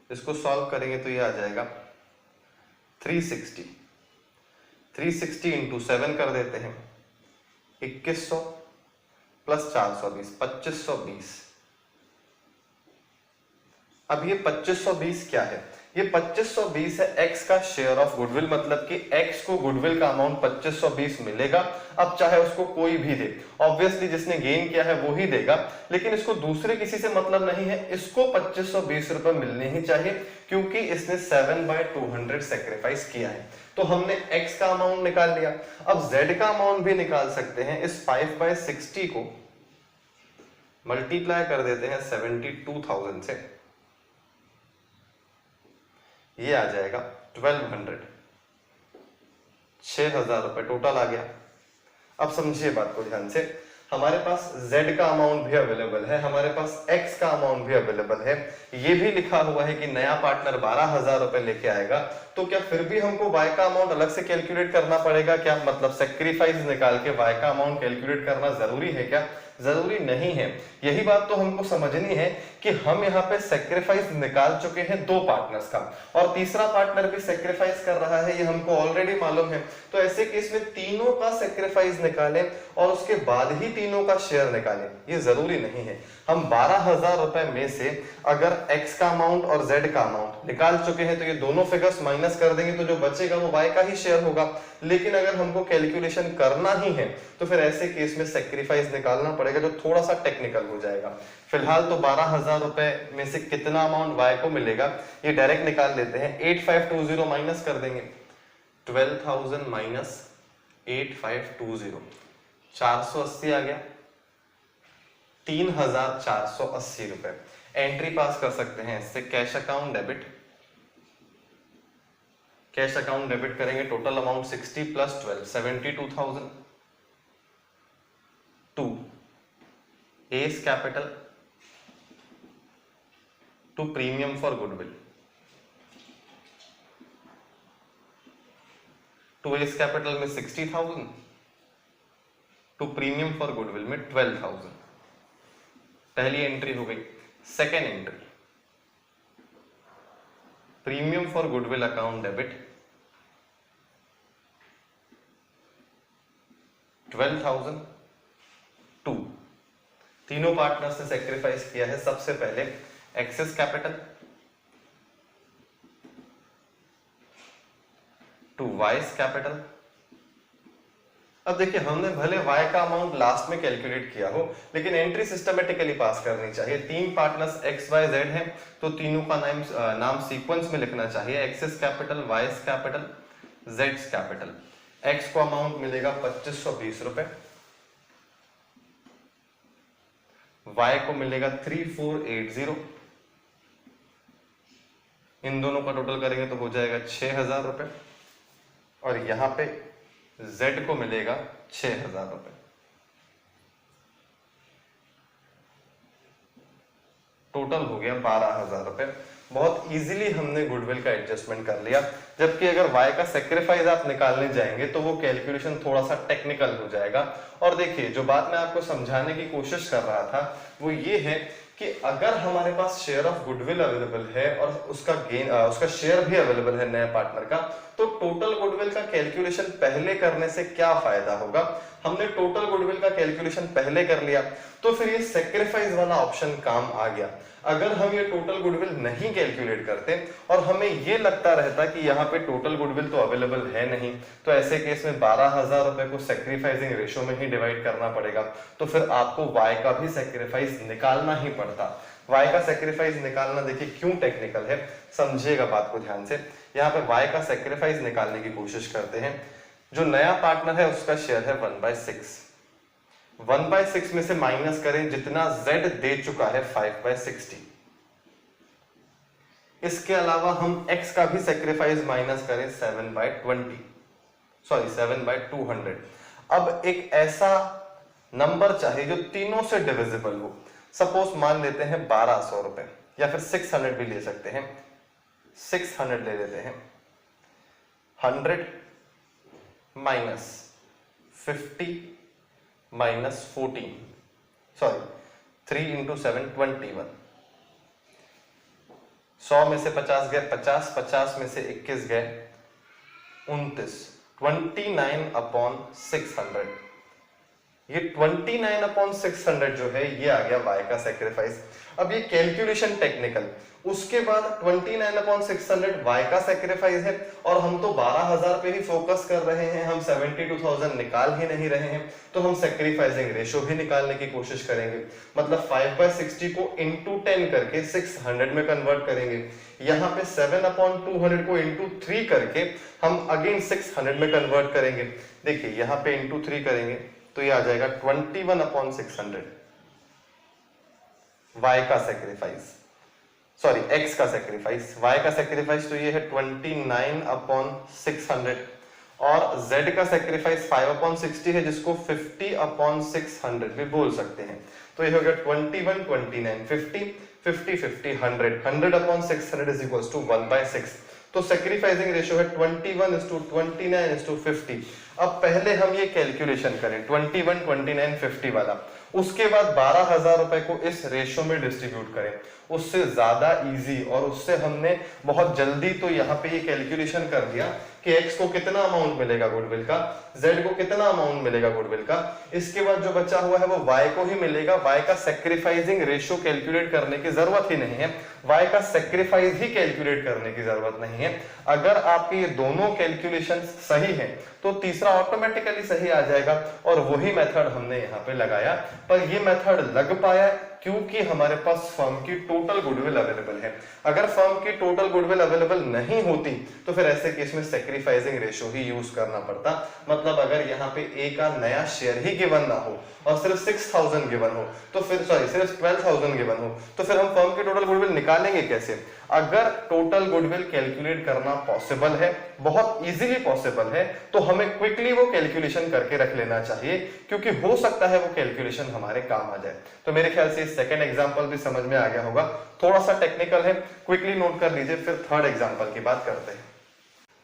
Speaker 1: इसको सॉल्व करेंगे तो ये आ जाएगा 360। 360 इंटू 7 कर देते हैं 2100 प्लस 420 2520। अब ये 2520 क्या है? ये 2520 है X का शेयर ऑफ गुडविल, मतलब कि X को गुडविल का अमाउंट 2520 मिलेगा। अब चाहे उसको कोई भी दे, ऑब्वियसली जिसने गेन किया है वो ही देगा, लेकिन इसको दूसरे किसी से मतलब नहीं है, इसको 2520 रुपए मिलने ही चाहिए क्योंकि इसने 7/200 सैक्रिफाइस किया है। तो हमने X का अमाउंट निकाल लिया। अब Z का अमाउंट भी निकाल सकते हैं। इस 5/60 को मल्टीप्लाई कर देते हैं 72,000 से, ये आ जाएगा 1200, 6,000 रुपए टोटल आ गया। अब समझिए बात को ध्यान से, हमारे पास Z का अमाउंट भी अवेलेबल है, हमारे पास X का अमाउंट भी अवेलेबल है, ये भी लिखा हुआ है कि नया पार्टनर 12,000 रुपए लेके आएगा। तो क्या फिर भी हमको Y का अमाउंट अलग से कैलकुलेट करना पड़ेगा क्या? मतलब सैक्रिफाइस निकाल के Y का अमाउंट कैलकुलेट करना जरूरी है क्या? जरूरी नहीं है। यही बात तो हमको समझनी है कि हम यहाँ पे सैक्रिफाइस निकाल चुके हैं 2 पार्टनर्स का, और तीसरा पार्टनर भी सैक्रिफाइस कर रहा है, ये हमको ऑलरेडी मालूम है। तो ऐसे केस में तीनों का सैक्रिफाइस निकालें और उसके बाद ही तीनों का शेयर निकालें, ये जरूरी नहीं है। हम 12,000 रुपए में से अगर X का अमाउंट और Z का अमाउंट निकाल चुके हैं तो ये दोनों फिगर्स माइनस कर देंगे तो जो बचेगा वो Y का ही शेयर होगा। लेकिन अगर हमको कैलकुलेशन करना ही है तो फिर ऐसे केस में सैक्रिफाइस निकालना पड़ेगा, जो थोड़ा सा टेक्निकल हो जाएगा। फिलहाल तो 12,000 रुपए में से कितना अमाउंट Y को मिलेगा ये डायरेक्ट निकाल लेते हैं। 8520 माइनस कर देंगे, 12,000 माइनस 8520, 480 आ गया। 3,480 रुपए। एंट्री पास कर सकते हैं इससे cash account debit, cash account debit करेंगे, total amount 60 + 12 72,000 to S capital to premium for goodwill, to S capital में 60,000 टू प्रीमियम फॉर गुडविल में 12,000। पहली एंट्री हो गई। Second entry, premium for goodwill account debit 12,000 to, तीनों पार्टनर्स ने सेक्रीफाइस किया है। सबसे पहले X's capital to Y's capital. अब देखिए, हमने भले y का अमाउंट लास्ट में कैलकुलेट किया हो, लेकिन एंट्री सिस्टमेटिकली पास करनी चाहिए। तीन पार्टनर्स x y z हैं, तो तीनों का नाम सीक्वेंस में लिखना चाहिए, एक्सेस कैपिटल, वाइस कैपिटल, जेड्स कैपिटल। x को अमाउंट मिलेगा 2520 रुपए, y को मिलेगा 3480, इन दोनों का टोटल करेंगे तो हो जाएगा 6000 रुपए, और यहां पे Z को मिलेगा 6000 रुपए। टोटल हो गया 12,000 रुपए। बहुत इजीली हमने गुडविल का एडजस्टमेंट कर लिया। जबकि अगर Y का सेक्रीफाइस आप निकालने जाएंगे तो वो कैलकुलेशन थोड़ा सा टेक्निकल हो जाएगा। और देखिए, जो बात मैं आपको समझाने की कोशिश कर रहा था वो ये है कि अगर हमारे पास शेयर ऑफ गुडविल अवेलेबल है और उसका शेयर भी अवेलेबल है नए पार्टनर का, तो टोटल गुडविल का कैलकुलेशन पहले करने से क्या फायदा होगा। हमने टोटल गुडविल का कैलकुलेशन पहले कर लिया तो फिर ये सेक्रीफाइस वाला ऑप्शन काम आ गया। अगर हम ये टोटल गुडविल नहीं कैलकुलेट करते और हमें ये लगता रहता कि यहाँ पे टोटल गुडविल तो अवेलेबल है नहीं, तो ऐसे केस में 12,000 रुपए को सेक्रीफाइसिंग रेशो में ही डिवाइड करना पड़ेगा। तो फिर आपको Y का भी सेक्रीफाइस निकालना ही पड़ता। Y का सेक्रीफाइस निकालना देखिए क्यों टेक्निकल है, समझिएगा बात को ध्यान से। यहाँ पे Y का सेक्रीफाइस निकालने की कोशिश करते हैं। जो नया पार्टनर है उसका शेयर है 1/6। 1/6 में से माइनस करें जितना Z दे चुका है 5/60। इसके अलावा हम X का भी सेक्रीफाइस माइनस करें 7/200। अब एक ऐसा नंबर चाहिए जो तीनों से डिविजिबल हो। सपोज मान लेते हैं 1200 रुपए, या फिर 600 भी ले सकते हैं। 600 ले लेते हैं। 100 माइनस 50 माइनस 14, सॉरी 3 × 7 21। 100 में से 50 गए, 50 में से 21 गए, 29। 29/600। ये 29/600 जो है ये आ गया Y का सेक्रीफाइस। अब ये कैलकुलेशन टेक्निकल, उसके बाद 29/600 Y का सेक्रीफाइस है और हम तो 12,000 पे ही फोकस कर रहे हैं, हम 72,000 निकाल ही नहीं रहे हैं, तो हम सेक्रीफाइसिंग रेशो भी निकालने की कोशिश करेंगे। मतलब 5/60 को × 10 करके 600 में कन्वर्ट करेंगे। यहाँ पे 7/200 को × 3 करके हम अगेन 600 में कन्वर्ट करेंगे। देखिए यहाँ पे × 3 करेंगे तो ये आ जाएगा 21/600 Y का सेक्रीफाइस, सॉरी X का सेक्रीफाइस। Y का सेक्रीफाइस तो ये है 29/600 और Z का सेक्रीफाइस 5/60 है, जिसको 50/600 भी बोल सकते हैं। तो ये हो गया 21, 29, 50, 50, 50, 100, 100/600 इज इक्वल्स टू 1/6। तो सेक्रीफाइसिंग रेशियो है 21:29:50। अब पहले हम ये कैलकुलेशन करें 21, 29, 50 वाला, उसके बाद 12,000 रुपए को इस रेशियो में डिस्ट्रीब्यूट करें। उससे ज्यादा इजी और उससे हमने बहुत जल्दी तो यहाँ पे ये कैलकुलेशन कर दिया कि X को कितना अमाउंट मिलेगा गुडविल का, Z को कितना अमाउंट मिलेगा गुडविल का, इसके बाद जो बचा हुआ है वो Y को ही मिलेगा। Y का सेक्रीफाइसिंग रेशियो कैलकुलेट करने की जरूरत ही नहीं है, Y का सेक्रीफाइस ही कैलकुलेट करने की जरूरत नहीं है। अगर आपके ये दोनों कैलकुलेशन सही हैं तो तीसरा ऑटोमेटिकली सही आ जाएगा और वही मेथड हमने यहाँ पे लगाया। पर ये मेथड लग पाया क्योंकि हमारे पास फर्म की टोटल गुडविल अवेलेबल है। अगर फर्म की टोटल गुडविल अवेलेबल नहीं होती तो फिर ऐसे केस में सैक्रिफाइसिंग रेशियो ही यूज करना पड़ता। मतलब अगर यहाँ पे ए का नया शेयर ही गिवन ना हो और सिर्फ 6000 गिवन हो तो फिर सिर्फ 12000 गिवन हो तो फिर हम फर्म की टोटल गुडविल निकालेंगे कैसे? अगर टोटल गुडविल कैलकुलेट करना पॉसिबल है, बहुत इजीली पॉसिबल है, तो हमें क्विकली वो कैलकुलेशन करके रख लेना चाहिए, क्योंकि हो सकता है वो कैलकुलेशन हमारे काम आ जाए। तो मेरे ख्याल से सेकंड एग्जांपल भी समझ में आ गया होगा, थोड़ा सा टेक्निकल है, क्विकली नोट कर लीजिए, फिर थर्ड एग्जांपल की बात करते हैं।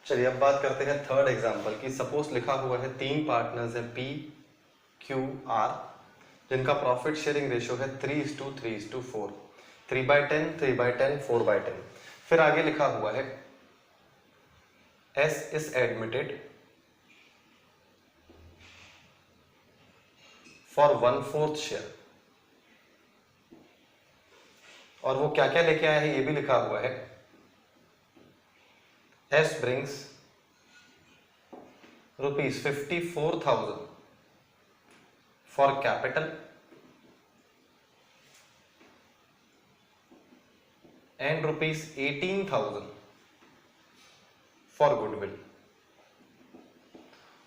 Speaker 1: चलिए अब बात करते हैं थर्ड एग्जांपल की। सपोज लिखा हुआ है 3 पार्टनर्स है P, Q, R, जिनका प्रॉफिट शेयरिंग रेशियो है 3:3:4, 3/10, 3/10, 4/10। फिर आगे लिखा हुआ है S is admitted for 1/4 share, और वो क्या क्या लेके आया है ये भी लिखा हुआ है। S brings ₹54,000 for capital and ₹18,000 for goodwill.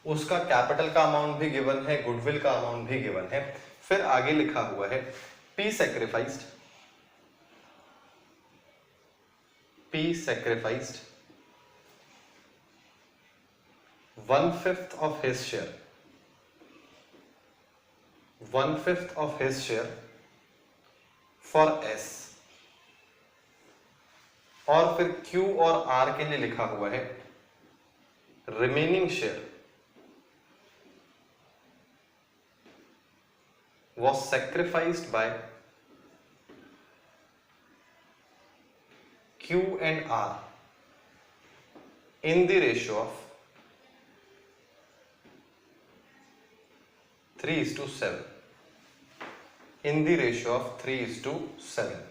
Speaker 1: उसका कैपिटल का अमाउंट भी गिवन है, गुडविल का अमाउंट भी गिवन है। फिर आगे लिखा हुआ है P sacrificed 1/5 of his share, 1/5 of his share for S, और फिर Q और R के लिए लिखा हुआ है remaining share was sacrificed by Q and R in the ratio of 3:7, in the ratio of 3:7।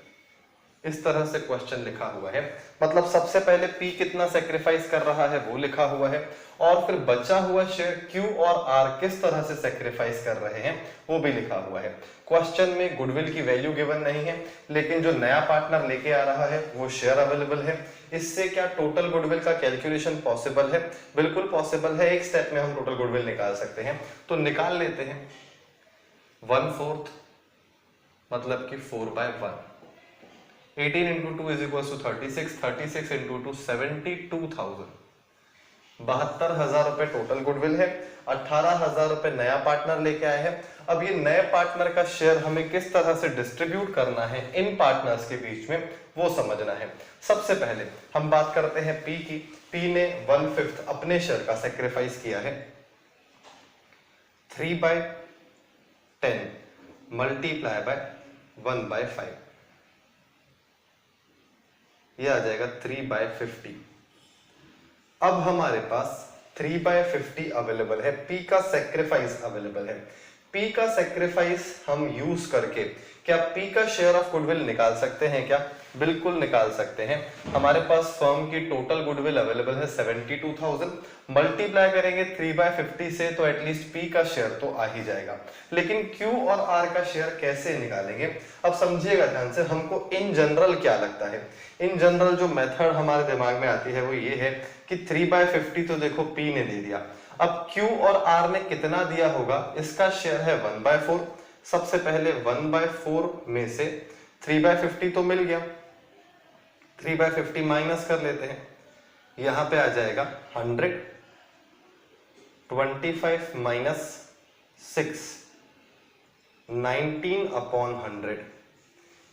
Speaker 1: इस तरह से क्वेश्चन लिखा हुआ है। मतलब सबसे पहले P कितना सेक्रीफाइस कर रहा है वो लिखा हुआ है, और फिर बचा हुआ शेयर Q और R किस तरह से सेक्रीफाइस कर रहे हैं वो भी लिखा हुआ है। क्वेश्चन में गुडविल की वैल्यू गिवन नहीं है, लेकिन जो नया पार्टनर लेके आ रहा है वो शेयर अवेलेबल है। इससे क्या टोटल गुडविल का कैलकुलेशन पॉसिबल है? बिल्कुल पॉसिबल है, एक स्टेप में हम टोटल गुडविल निकाल सकते हैं। तो निकाल लेते हैं। 1/4 मतलब कि 4/1, 18 into 2 is equals to 36, 36 into 2 72,000, 72,000 रुपए टोटल गुडविल है। 18,000 रुपए नया पार्टनर लेके आए हैं। अब ये नए पार्टनर का शेयर हमें किस तरह से डिस्ट्रीब्यूट करना है इन पार्टनर्स के बीच में वो समझना है। सबसे पहले हम बात करते हैं P की। P ने 1/5 अपने शेयर का सेक्रीफाइस किया है। 3/10 मल्टीप्लाई बाय 1/5, ये आ जाएगा 3/50। अब हमारे पास 3/50 अवेलेबल है, P का सेक्रीफाइस अवेलेबल है। P का सेक्रीफाइस हम यूज करके क्या P का शेयर ऑफ गुडविल निकाल सकते हैं क्या? बिल्कुल निकाल सकते हैं। हमारे पास फर्म की टोटल गुडविल अवेलेबल है 72,000, मल्टीप्लाई करेंगे 3/50 से तो एटलीस्ट P का शेयर तो आ ही जाएगा। लेकिन Q और R का शेयर कैसे निकालेंगे? अब समझिएगा ध्यान से, हमको इन जनरल क्या लगता है। इन जनरल जो मेथड हमारे दिमाग में आती है वो ये है कि 3/50 तो देखो P ने दे दिया, अब Q और R ने कितना दिया होगा, इसका शेयर है 1/4। सबसे पहले 1/4 में से 3/50 तो मिल गया, 3/50 माइनस कर लेते हैं, यहां पे आ जाएगा 100, 25 माइनस 6, 19/100।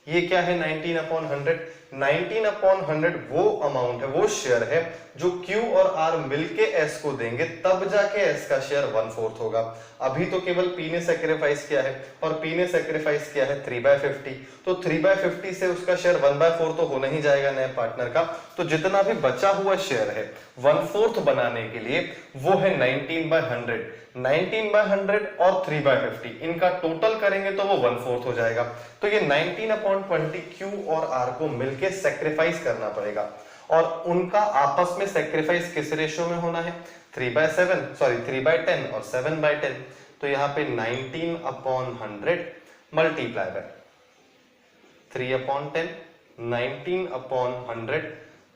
Speaker 1: ये क्या है 19/100? 19/100 वो अमाउंट है, वो शेयर है जो Q और R मिलके S को देंगे, तब जाके S का शेयर 1/4 होगा। अभी तो केवल P ने सेक्रीफाइस किया है, और P ने सेक्रीफाइस किया है 3/50, तो 3/50 से उसका शेयर 1/4 तो होना ही जाएगा नए पार्टनर का। तो जितना भी बचा हुआ शेयर है 1/4 बनाने के लिए वो है 19/100। 19/100 और 3/50 इनका टोटल करेंगे तो वो 1/4 हो जाएगा। तो ये 19/20 Q और R को मिलके सेक्रीफाइस करना पड़ेगा, और उनका आपस में सेक्रीफाइस किस रेशियो में होना है? 3/10 और 7/10। तो यहाँ पे 19/100 मल्टीप्लाई बाय 3/10, 19/100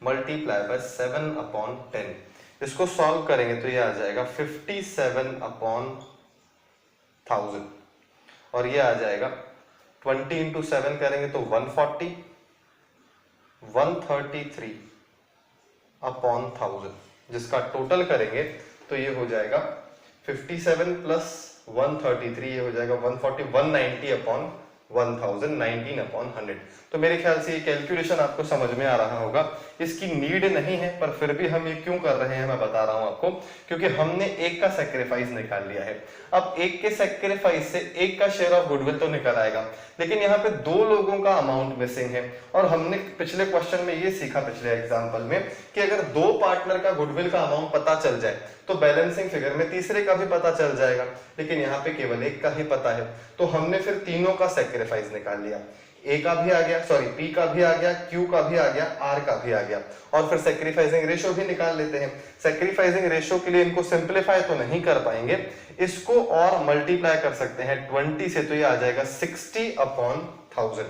Speaker 1: मल्टीप्लाई बाय 7/10। इसको सॉल्व करेंगे तो ये आ जाएगा 57/1000 और ये आ जाएगा 20 इंटू 7 करेंगे तो 140, 133/1000, जिसका टोटल करेंगे तो ये हो जाएगा 57 प्लस 133, ये हो जाएगा 140, 190/1000, 19/100। तो मेरे ख्याल से ये कैलकुलेशन आपको समझ में आ रहा होगा। इसकी नीड नहीं है, पर फिर भी हम ये क्यों कर रहे हैं मैं बता रहा हूं आपको, क्योंकि हमने एक का सेक्रीफाइस निकाल लिया है। अब एक के सेक्रीफाइस से एक का शेयर ऑफ गुडविल तो निकल आएगा, लेकिन यहाँ पे दो लोगों का अमाउंट मिसिंग है। और हमने पिछले क्वेश्चन में ये सीखा, पिछले एग्जाम्पल में, कि अगर दो पार्टनर का गुडविल का अमाउंट पता चल जाए तो बैलेंसिंग फिगर में तीसरे का भी पता चल जाएगा, लेकिन यहाँ पे केवल एक का ही पता है। तो हमने फिर तीनों का सेक्रीफाइस निकाल लिया, ए का भी आ गया, सॉरी पी का भी आ गया, क्यू का भी आ गया, आर का भी आ गया, और फिर सेक्रीफाइसिंग रेशो भी निकाल लेते हैं। सेक्रीफाइसिंग रेशो के लिए इनको सिंप्लीफाई तो नहीं कर पाएंगे, इसको और मल्टीप्लाई कर सकते हैं 20 से, तो ये आ जाएगा 60/1000,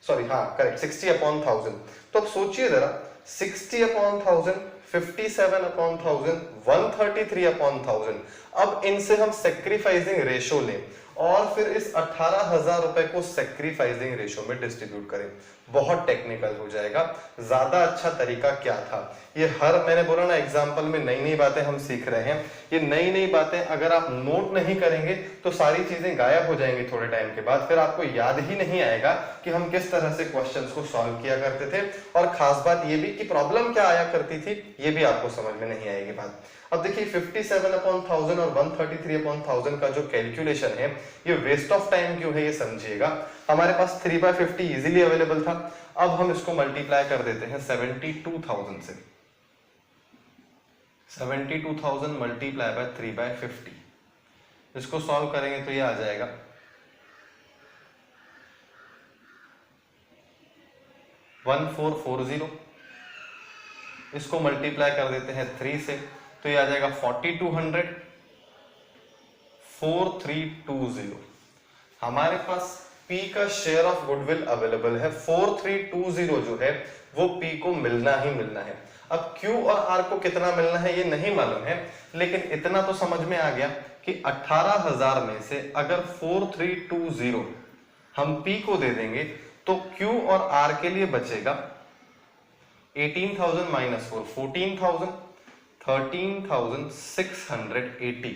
Speaker 1: सॉरी हाँ करेक्ट 60/1000। तो अब सोचिए जरा, 60/1000, 57/1000, 133/1000। अब इनसे हम सेक्रीफाइसिंग रेशो लें और फिर इस 18,000 रुपए को सेक्रीफाइसिंग रेशो में डिस्ट्रीब्यूट करें। बहुत टेक्निकल हो जाएगा। ज्यादा अच्छा तरीका क्या था, ये हर मैंने बोला ना एग्जाम्पल में नई नई बातें हम सीख रहे हैं। ये नई नई बातें अगर आप नोट नहीं करेंगे तो सारी चीजें गायब हो जाएंगी थोड़े टाइम के बाद, फिर आपको याद ही नहीं आएगा कि हम किस तरह से क्वेश्चंस को सॉल्व किया करते थे। और खास बात ये भी कि प्रॉब्लम क्या आया करती थी, ये भी आपको समझ में नहीं आएगी बात। अब देखिए 57/1000 और 133/1000 का जो कैलकुलेशन है, ये वेस्ट ऑफ टाइम क्यों है ये समझिएगा। हमारे पास 3/50 इजीली अवेलेबल था। अब हम इसको मल्टीप्लाई कर देते हैं 72,000 से। 72,000 मल्टीप्लाई बाय 3/50, इसको सॉल्व करेंगे तो ये आ जाएगा 1440। इसको मल्टीप्लाई कर देते हैं 3 से तो ये आ जाएगा 4200, 4320। हमारे पास P का शेयर ऑफ गुडविल अवेलेबल है, 4320 जो है वो P को मिलना ही मिलना है। अब Q और R को कितना मिलना है ये नहीं मालूम है, लेकिन इतना तो समझ में आ गया कि 18,000 में से अगर 4320 हम P को दे देंगे तो Q और R के लिए बचेगा 18,000 माइनस 4, 14,000, 13,680,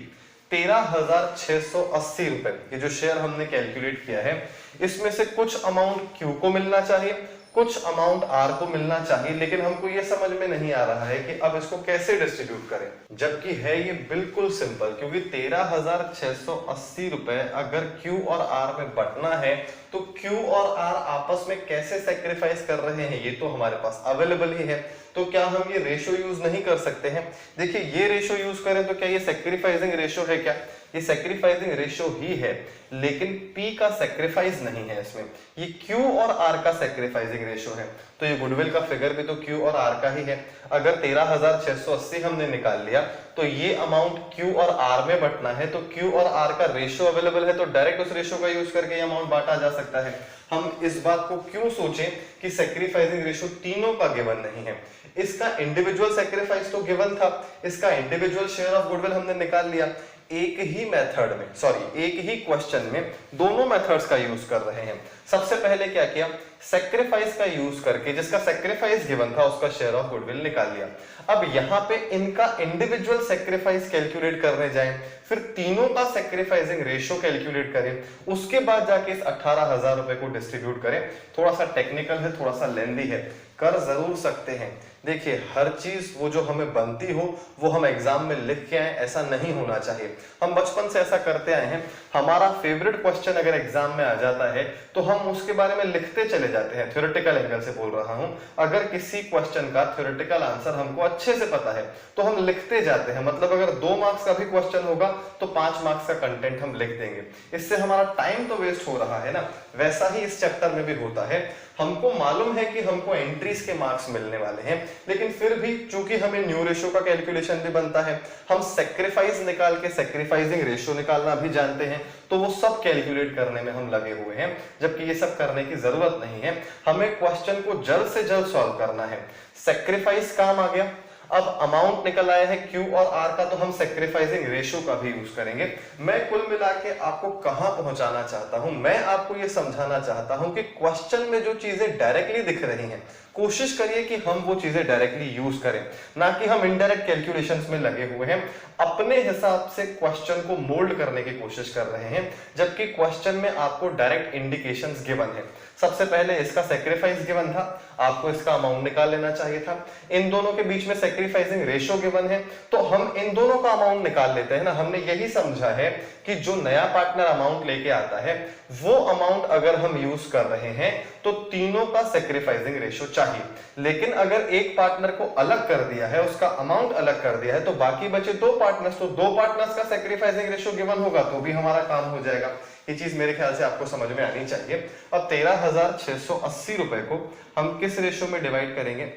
Speaker 1: 13,680 रुपए। ये जो शेयर हमने कैलकुलेट किया है, इसमें से कुछ अमाउंट Q को मिलना चाहिए, कुछ अमाउंट R को मिलना चाहिए, लेकिन हमको ये समझ में नहीं आ रहा है कि अब इसको कैसे डिस्ट्रीब्यूट करें, जबकि है ये बिल्कुल सिंपल। क्योंकि 13,680 रुपए अगर Q और R में बंटना है तो Q और R आपस में कैसे सेक्रीफाइस कर रहे हैं ये तो हमारे पास अवेलेबल ही है। तो क्या हम ये रेशो यूज नहीं कर सकते हैं? देखिए ये रेशो यूज करें तो क्या ये सेक्रीफाइसिंग रेशो है? क्या ये सेक्रीफाइसिंग रेशो ही है, लेकिन P का सेक्रीफाइस नहीं है इसमें, ये Q और R का सेक्रीफाइसिंग रेशो है। तो ये गुडविल का फिगर भी तो Q और R का ही है। अगर 13,680 हमने निकाल लिया तो ये अमाउंट Q और R में बंटना है, तो Q और R का रेशो अवेलेबल है, तो डायरेक्ट उस रेशो का यूज करके ये अमाउंट बांटा जा सकता है। हम इस बात को क्यों सोचें कि सेक्रीफाइसिंग रेशो तीनों का गिवन नहीं है। इसका इंडिविजुअल सेक्रीफाइस तो गिवन था, इसका इंडिविजुअल शेयर ऑफ गुडविल हमने निकाल लिया। एक ही मेथड में, सॉरी एक ही क्वेश्चन में दोनों मेथड्स का यूज कर रहे हैं। सबसे पहले क्या किया, सेक्रीफाइस का यूज करके जिसका सेक्रीफाइस गिवन था उसका शेयर ऑफ गुडविल निकाल लिया। अब यहाँ पे इनका इंडिविजुअल सेक्रीफाइस कैलकुलेट करने जाएं, फिर तीनों का सेक्रीफाइसिंग रेशो कैलकुलेट करें, उसके बाद जाके इस 18,000 रुपए को डिस्ट्रीब्यूट करें। थोड़ा सा टेक्निकल है, थोड़ा सा लेंदी है, कर जरूर सकते हैं। देखिए हर चीज वो जो हमें बनती हो वो हम एग्जाम में लिख के आए, ऐसा नहीं होना चाहिए। हम बचपन से ऐसा करते आए हैं, हमारा फेवरेट क्वेश्चन अगर एग्जाम में आ जाता है तो हम उसके बारे में लिखते चले जाते हैं। थ्योरेटिकल एंगल से बोल रहा हूं, अगर किसी क्वेश्चन का थ्योरेटिकल आंसर हमको अच्छे से पता है तो हम लिखते जाते हैं। मतलब अगर 2 मार्क्स का भी क्वेश्चन होगा तो 5 मार्क्स का कंटेंट हम लिख देंगे, इससे हमारा टाइम तो वेस्ट हो रहा है ना। वैसा ही इस चैप्टर में भी होता है, हमको मालूम है कि हमको एंट्रीज के मार्क्स मिलने वाले हैं, लेकिन फिर भी चूंकि हमें न्यू रेशियो का कैलकुलेशन भी बनता है, हम सेक्रीफाइस निकाल के सैक्रिफाइसिंग रेशियो निकालना भी जानते हैं, तो वो सब कैलकुलेट करने में हम लगे हुए हैं, जबकि ये सब करने की जरूरत नहीं है। हमें क्वेश्चन को जल्द से जल्द सॉल्व करना है। सैक्रिफाइस काम आ गया, अब अमाउंट निकल आया है Q और R का, तो हम सैक्रिफाइसिंग रेशियो का भी यूज करेंगे। मैं कुल मिला के आपको कहां पहुंचाना चाहता हूं, मैं आपको यह समझाना चाहता हूं कि क्वेश्चन में जो चीजें डायरेक्टली दिख रही हैं, कोशिश करिए कि हम वो चीजें डायरेक्टली यूज करें, ना कि हम इनडायरेक्ट कैलकुलेशंस में लगे हुए हैं, अपने हिसाब से क्वेश्चन को मोल्ड करने की कोशिश कर रहे हैं, जबकि क्वेश्चन में आपको डायरेक्ट इंडिकेशंस गिवन है। सबसे पहले इसका सैक्रिफाइस गिवन था, आपको इसका अमाउंट निकाल लेना चाहिए था। इन दोनों के बीच में सैक्रिफाइसिंग रेशियो गिवन है, तो हम इन दोनों का अमाउंट निकाल लेते हैं ना। हमने यही समझा है कि जो नया पार्टनर अमाउंट लेके आता है, वो अमाउंट अगर हम यूज कर रहे हैं तो तीनों का सैक्रिफाइसिंग रेशियो चाहिए। लेकिन अगर एक पार्टनर को अलग कर दिया है, उसका अमाउंट अलग कर दिया है, तो बाकी बचे दो पार्टनर्स, तो दो पार्टनर्स का सैक्रिफाइसिंग रेशियो गिवन होगा तो भी हमारा काम हो जाएगा। ये चीज मेरे ख्याल से आपको समझ में आनी चाहिए। अब 13,680 रुपए को हम किस रेशियो में डिवाइड करेंगे?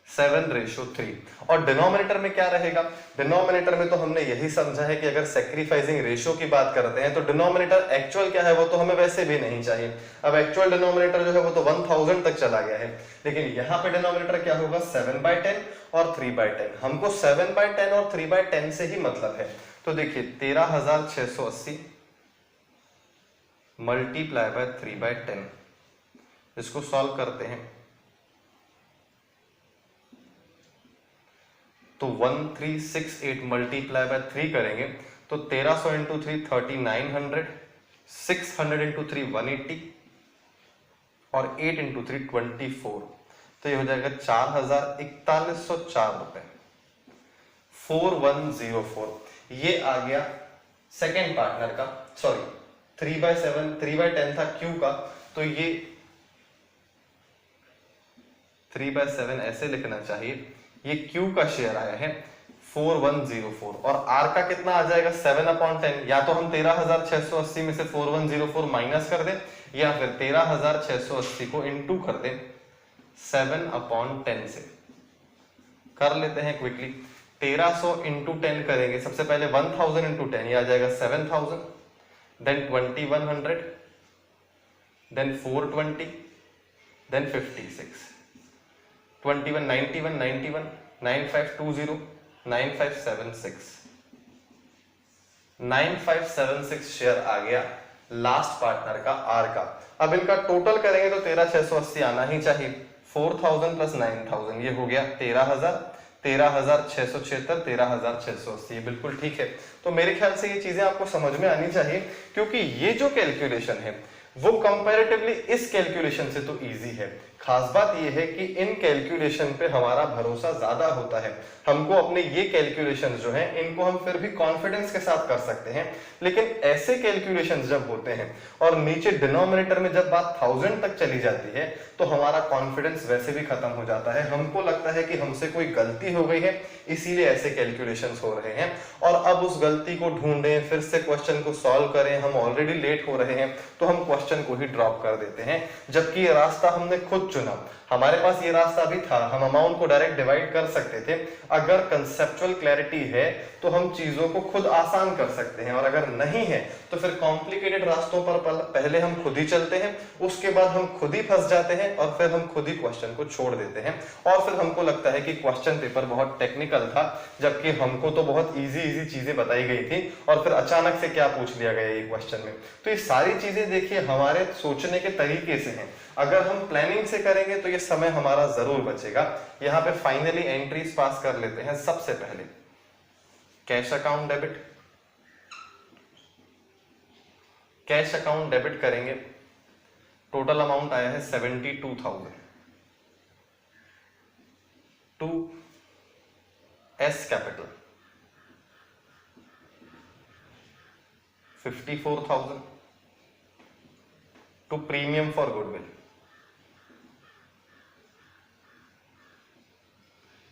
Speaker 1: 7:3। और डिनोमिनेटर में क्या रहेगा? डिनोमिनेटर में तो हमने यही समझा है कि अगर सैक्रिफाइसिंग रेशियो की बात करते हैं तो डिनोमिनेटर एक्चुअल क्या है वो तो हमें वैसे भी नहीं चाहिए। अब एक्चुअल डिनोमिनेटर जो है वो तो 1000 तक चला गया है, लेकिन यहाँ पे डिनोमिनेटर क्या होगा? 7/10 और 3/10। हमको 7/10 और 3/10 से ही मतलब है। तो देखिए 13,680 मल्टीप्लाई बाय 3/10, इसको सॉल्व करते हैं तो 1368 मल्टीप्लाई बाय 3 करेंगे तो 1300 इंटू 3 3900, 600 इंटू 3 180 और 8 इंटू 3 24। तो ये हो जाएगा 4,4104 रुपए, 4104। ये आ गया सेकेंड पार्टनर का, सॉरी 3/10 था Q का, तो ये 3/7 ऐसे लिखना चाहिए। ये Q का शेयर आया है 4104 और R का कितना आ जाएगा? 7/10। या तो हम 13,680 में से 4104 माइनस कर दें, या फिर 13,680 को इंटू कर दें 7/10 से। कर लेते हैं क्विकली। 1300 इंटू 10 करेंगे, सबसे पहले 1000 इंटू 10, ये आ जाएगा 7000, देन 2100, देन 420, देन 56, 21 91 91 9520 9576 9576 शेयर आ गया लास्ट पार्टनर का R का। अब इनका टोटल करेंगे तो 13,680 आना ही चाहिए। 4000 प्लस 9000 ये हो गया 13,000, 13,676, 13,680, ये बिल्कुल ठीक है। तो मेरे ख्याल से ये चीजें आपको समझ में आनी चाहिए, क्योंकि ये जो कैलकुलेशन है वो कंपैरेटिवली इस कैलकुलेशन से तो इजी है। खास बात यह है कि इन कैलकुलेशन पे हमारा भरोसा ज्यादा होता है। हमको अपने ये कैलकुलेशंस जो हैं इनको हम फिर भी कॉन्फिडेंस के साथ कर सकते हैं, लेकिन ऐसे कैलकुलेशंस जब होते हैं और नीचे डिनोमिनेटर में जब बात 1000 तक चली जाती है तो हमारा कॉन्फिडेंस वैसे भी खत्म हो जाता है। हमको लगता है कि हमसे कोई गलती हो गई है, इसीलिए ऐसे कैलकुलेशंस हो रहे हैं, और अब उस गलती को ढूंढें, फिर से क्वेश्चन को सॉल्व करें, हम ऑलरेडी लेट हो रहे हैं तो हम क्वेश्चन को ही ड्रॉप कर देते हैं। जबकि ये रास्ता हमने खुद चुना, हमारे पास ये रास्ता भी था, हम अमाउंट को डायरेक्ट डिवाइड कर सकते थे। अगर कंसेप्चुअल क्लैरिटी है तो हम चीजों को खुद आसान कर सकते हैं, और अगर नहीं है तो फिर कॉम्प्लिकेटेड रास्तों पर पहले हम खुद ही चलते हैं, उसके बाद हम खुद ही फंस जाते हैं और फिर हम खुद ही क्वेश्चन को छोड़ देते हैं, और फिर हमको लगता है कि क्वेश्चन पेपर बहुत टेक्निकल था, जबकि हमको तो बहुत इजी चीजें बताई गई थी और फिर अचानक से क्या पूछ लिया गया ये क्वेश्चन में। तो ये सारी चीजें देखिए हमारे सोचने के तरीके से हैं। अगर हम प्लानिंग से करेंगे तो ये समय हमारा जरूर बचेगा। यहाँ पे फाइनली एंट्रीज पास कर लेते हैं। सबसे पहले cash account debit, cash account debit करेंगे, टोटल अमाउंट आया है 72,000 to S capital, 54,000 to premium for goodwill,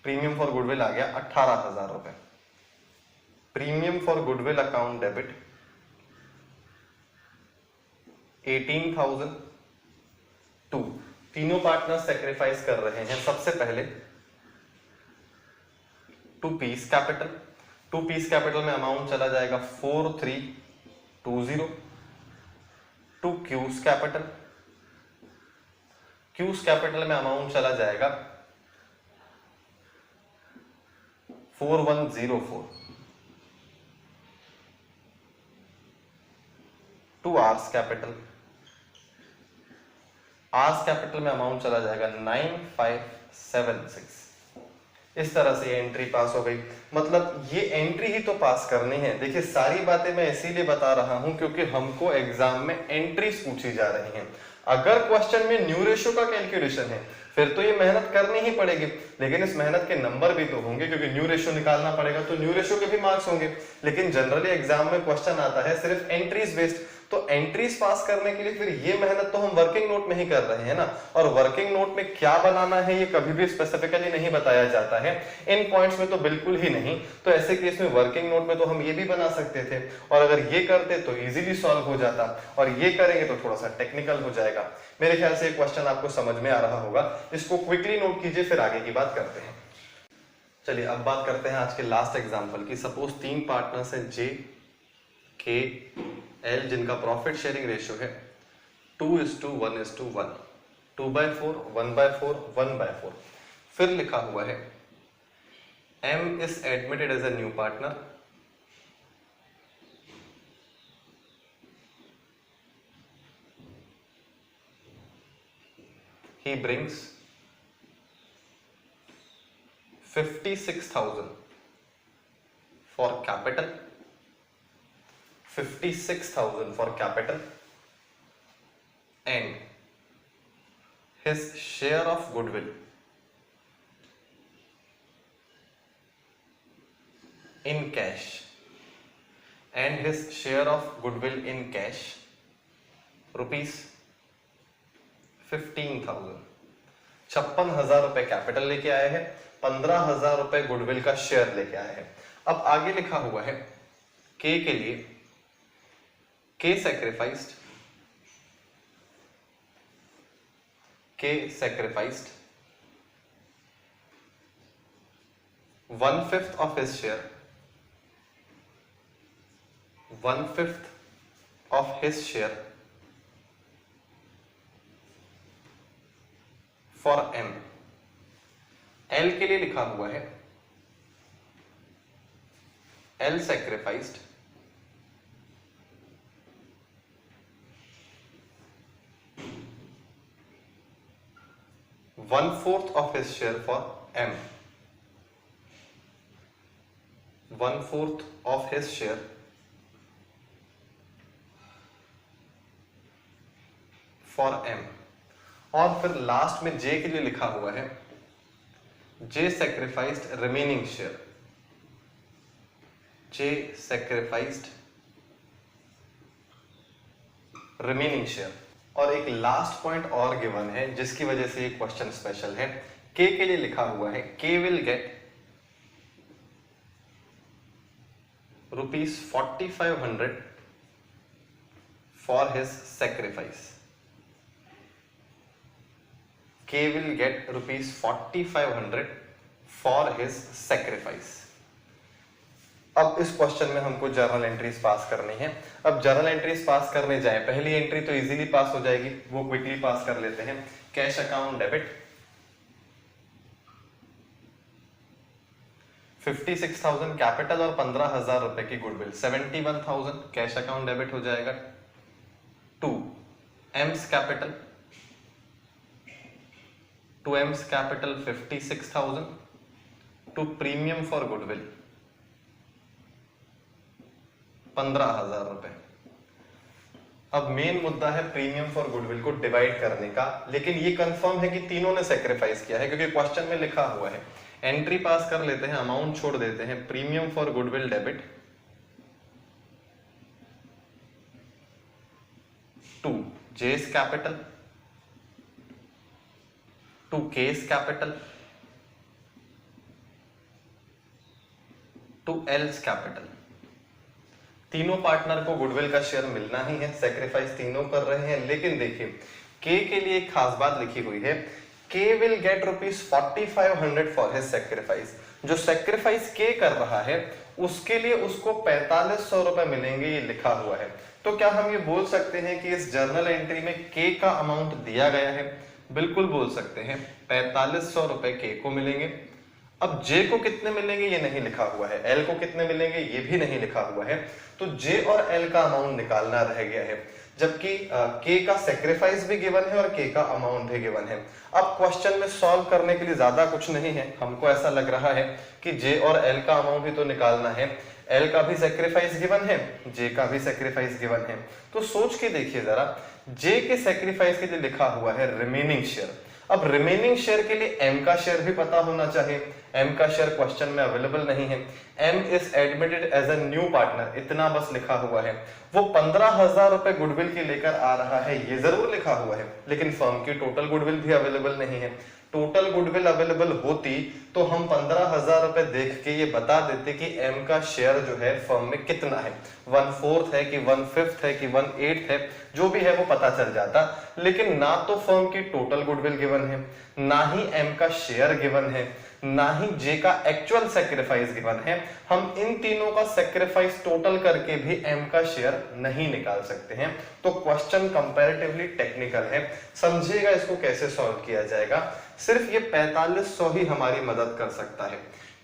Speaker 1: premium for goodwill आ गया 18,000 रुपए। Premium for goodwill account debit 18,000 2, तीनों पार्टनर सेक्रीफाइस कर रहे हैं। सबसे पहले 2 पीस कैपिटल, 2 पीस कैपिटल में अमाउंट चला जाएगा 4320। 2 क्यूज कैपिटल, क्यूज कैपिटल में अमाउंट चला जाएगा 4104। 2 आर्स कैपिटल, आर्स कैपिटल में अमाउंट चला जाएगा 9576। इस तरह से एंट्री पास हो गई। मतलब ये एंट्री ही तो पास करनी है। देखिए सारी बातें मैं इसीलिए बता रहा हूं क्योंकि हमको एग्जाम में एंट्रीज पूछी जा रही हैं। अगर क्वेश्चन में न्यू रेशियो का कैलकुलेशन है फिर तो ये मेहनत करनी ही पड़ेगी, लेकिन इस मेहनत के नंबर भी तो होंगे क्योंकि न्यू रेशियो निकालना पड़ेगा, तो न्यू रेशियो के भी मार्क्स होंगे। लेकिन जनरली एग्जाम में क्वेश्चन आता है सिर्फ एंट्रीज बेस्ड, तो एंट्रीज पास करने के लिए फिर ये मेहनत तो हम वर्किंग नोट में ही कर रहे हैं ना। और वर्किंग नोट में क्या बनाना है ये कभी भी स्पेसिफिकली नहीं बताया जाता है, इन पॉइंट्स में तो बिल्कुल ही नहीं। तो ऐसे केस में वर्किंग नोट में तो हम ये भी बना सकते थे, और अगर ये करते तो इजीली सॉल्व हो जाता, और ये करेंगे तो थोड़ा सा टेक्निकल हो जाएगा। मेरे ख्याल से ये क्वेश्चन आपको समझ में आ रहा होगा, इसको क्विकली नोट कीजिए, फिर आगे की बात करते हैं। चलिए अब बात करते हैं आज के लास्ट एग्जांपल की। सपोज 3 पार्टनर्स हैं जे, के, एल, जिनका प्रॉफिट शेयरिंग रेशियो है 2:1:1, 2/4, 1/4, 1/4। फिर लिखा हुआ है M is admitted as a new partner, he brings 56,000 for capital, 56,000 for capital, and his share of goodwill in cash, and his share of goodwill in cash rupees 15,000। 56,000 रुपए कैपिटल लेके आए हैं, 15,000 रुपए गुडविल का शेयर लेके आए हैं। अब आगे लिखा हुआ है के लिए के sacrificed 1/5 of his share, 1/5 of his share for M. L के लिए लिखा हुआ है L sacrificed 1/4 of his share for M, 1/4 of his share for M। और फिर लास्ट में जे के लिए लिखा हुआ है जे सैक्रिफाइस्ड रिमेनिंग शेयर, जे सैक्रिफाइस्ड रिमेनिंग शेयर। और एक लास्ट पॉइंट और गिवन है जिसकी वजह से ये क्वेश्चन स्पेशल है। के लिए लिखा हुआ है K will get ₹4,500 for his sacrifice. K will get ₹4,500 for his sacrifice. अब इस क्वेश्चन में हमको जर्नल एंट्रीज पास करनी है। अब जर्नल एंट्रीज पास करने जाए, पहली एंट्री तो इजीली पास हो जाएगी, वो क्विकली पास कर लेते हैं। कैश अकाउंट डेबिट 56,000 कैपिटल और 15,000 रुपए की गुडविल, 71,000 कैश अकाउंट डेबिट हो जाएगा। 2 M's capital, 2 M's capital 56,000 to premium for goodwill 15,000 रुपए। अब मेन मुद्दा है प्रीमियम फॉर गुडविल को डिवाइड करने का, लेकिन ये कंफर्म है कि तीनों ने सेक्रीफाइस किया है क्योंकि क्वेश्चन में लिखा हुआ है। एंट्री पास कर लेते हैं, अमाउंट छोड़ देते हैं। प्रीमियम फॉर गुडविल डेबिट 2 जेस capital, 2 case capital, 2 else capital. तीनों पार्टनर को गुडविल का शेयर मिलना ही है, सेक्रीफाइस तीनों कर रहे हैं। लेकिन देखिए के लिए एक खास बात लिखी हुई है, K will gate ₹4500 for his sacrifice. जो सेक्रीफाइस के कर रहा है उसके लिए उसको 4500 रुपए मिलेंगे, ये लिखा हुआ है। तो क्या हम ये बोल सकते हैं कि इस जर्नल एंट्री में के का अमाउंट दिया गया है? बिल्कुल बोल सकते हैं, 4500 रुपए के को मिलेंगे। अब जे को कितने मिलेंगे ये नहीं लिखा हुआ है, एल को कितने मिलेंगे ये भी नहीं लिखा हुआ है, तो जे और एल का अमाउंट निकालना रह गया है, जबकि के का सेक्रीफाइस भी गिवन है और के का अमाउंट भी गिवन है। अब क्वेश्चन में सॉल्व करने के लिए ज्यादा कुछ नहीं है, हमको ऐसा लग रहा है कि जे और एल का अमाउंट भी तो निकालना है, एल का भी सेक्रीफाइस गिवन है, जे का भी सेक्रीफाइस गिवन है। तो सोच के देखिए जरा, जे के सेक्रीफाइस के लिए लिखा हुआ है रिमेनिंग शेयर। अब रिमेनिंग शेयर के लिए एम का शेयर भी पता होना चाहिए, एम का शेयर क्वेश्चन में अवेलेबल नहीं है। M is admitted as a new partner, इतना बस लिखा हुआ है। वो 15,000 रुपए गुडविल के लेकर आ रहा है, ये जरूर लिखा हुआ है, लेकिन फर्म की टोटल गुडविल भी अवेलेबल नहीं है। टोटल गुडविल अवेलेबल होती तो हम 15,000 रुपए देख के ये बता देते कि एम का शेयर जो है फर्म में कितना है, 1/4 है कि 1/5 है कि 1/8 है, जो भी है वो पता चल जाता। लेकिन ना तो फर्म की टोटल गुडविल गिवन है, ना ही एम का शेयर गिवन है, ना ही जे का एक्चुअल सेक्रीफाइस गिवन है। हम इन तीनों का सेक्रीफाइस टोटल करके भी एम का शेयर नहीं निकाल सकते हैं। तो क्वेश्चन कंपैरेटिवली टेक्निकल है, समझिएगा इसको कैसे सॉल्व किया जाएगा। सिर्फ ये 4500 ही हमारी मदद कर सकता है,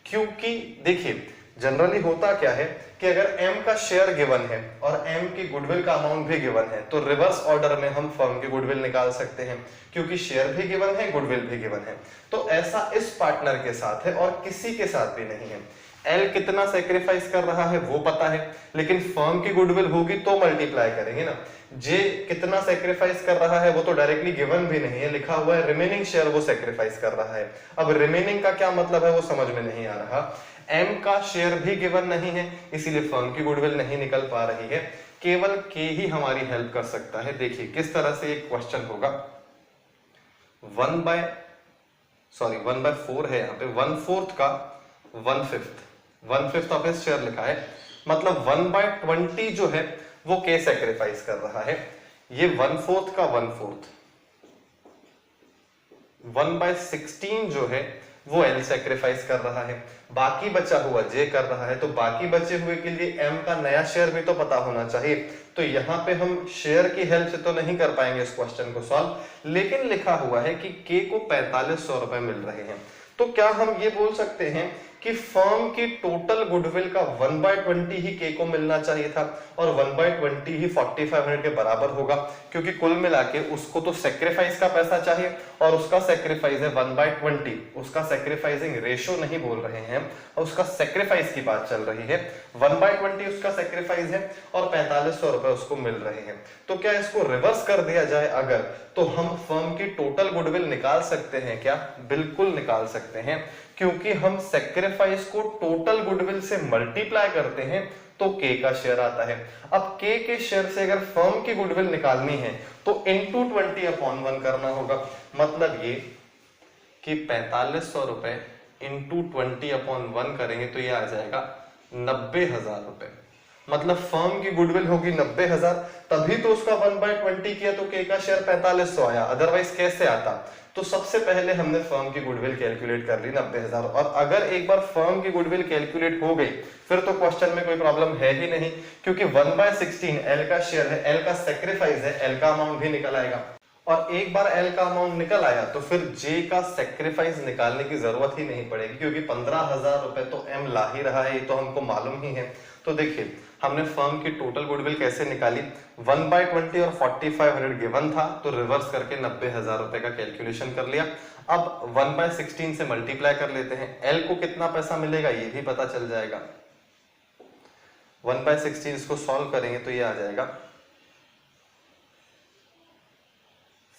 Speaker 1: क्योंकि देखिए जनरली होता क्या है कि अगर एम का शेयर गिवन है और एम की गुडविल का अमाउंट भी गिवन है तो रिवर्स ऑर्डर में हम फर्म की गुडविल निकाल सकते हैं, क्योंकि शेयर भी गिवन है, गुडविल भी गिवन है। तो ऐसा इस पार्टनर के साथ है और किसी के साथ भी नहीं है। एल कितना सेक्रीफाइस कर रहा है वो पता है, लेकिन फर्म की गुडविल होगी तो मल्टीप्लाई करेंगे ना। जे कितना सेक्रीफाइस कर रहा है वो तो डायरेक्टली गिवन भी नहीं है, लिखा हुआ है रिमेनिंग शेयर वो सेक्रीफाइस कर रहा है। अब रिमेनिंग का क्या मतलब है वो समझ में नहीं आ रहा। एम का शेयर भी गिवन नहीं है, इसीलिए फर्म की गुडविल नहीं निकल पा रही है, केवल के ही हमारी हेल्प कर सकता है। देखिए किस तरह से एक क्वेश्चन होगा, 1/4 है यहाँ पे, 1/4 का 1/5 ऑफ हिज शेयर लिखा है, मतलब 1/20 जो है वो के सेक्रीफाइस कर रहा है। ये 1/4 का 1/4, 1/16 जो है वो एल सेक्रीफाइस कर रहा है, बाकी बचा हुआ जे कर रहा है। तो बाकी बचे हुए के लिए एम का नया शेयर भी तो पता होना चाहिए। तो यहाँ पे हम शेयर की हेल्प से तो नहीं कर पाएंगे इस क्वेश्चन को सॉल्व, लेकिन लिखा हुआ है कि के को 4500 रुपए मिल रहे हैं। तो क्या हम ये बोल सकते हैं कि फर्म की टोटल गुडविल का 1/20 ही के को मिलना चाहिए था और 1/20 ही 4500 के बराबर होगा, क्योंकि कुल मिला के उसको तो सेक्रीफाइस का पैसा चाहिए और उसका सेक्रीफाइस है 1/20। उसका सेक्रीफाइसिंग रेशो नहीं बोल रहे हैं, उसका सेक्रीफाइस की बात चल रही है। 1/20 उसका सेक्रीफाइस है और 4500 रुपए उसको मिल रहे हैं। तो क्या इसको रिवर्स कर दिया जाए अगर, तो हम फर्म की टोटल गुडविल निकाल सकते हैं क्या? बिल्कुल निकाल सकते हैं, क्योंकि हम सेक्रीफाइस को टोटल गुडविल से मल्टीप्लाई करते हैं तो के का शेयर आता है। अब के शेयर से अगर फर्म की गुडविल निकालनी है तो इंटू 20/1 करना होगा, मतलब ये कि 4500 रुपए इंटू 20/1 करेंगे तो ये आ जाएगा 90,000 रुपए। मतलब फर्म की गुडविल होगी 90,000, तभी तो उसका 1/20 किया तो के का शेयर 4500 आया, अदरवाइज कैसे आता? तो सबसे पहले हमने फर्म की गुडविल कैलकुलेट कर ली 90,000, और अगर एक बार फर्म की गुडविल कैलकुलेट हो गई फिर तो क्वेश्चन में कोई प्रॉब्लम है ही नहीं, क्योंकि 1/16 एल का शेयर है, एल का सेक्रीफाइस है, एल का अमाउंट भी निकल आएगा। और एक बार एल का अमाउंट निकल आया तो फिर जे का सेक्रीफाइस निकालने की जरूरत ही नहीं पड़ेगी, क्योंकि 15,000 रुपए तो एम ला ही रहा है, ये तो हमको मालूम ही है। तो देखिए हमने फर्म की टोटल गुडविल कैसे निकाली, 1/20 और 4500 गिवन था तो रिवर्स करके 90,000 रुपए का कैलकुलेशन कर लिया। अब 1/16 से मल्टीप्लाई कर लेते हैं, एल को कितना पैसा मिलेगा ये भी पता चल जाएगा। 1/16 इसको सॉल्व करेंगे तो ये आ जाएगा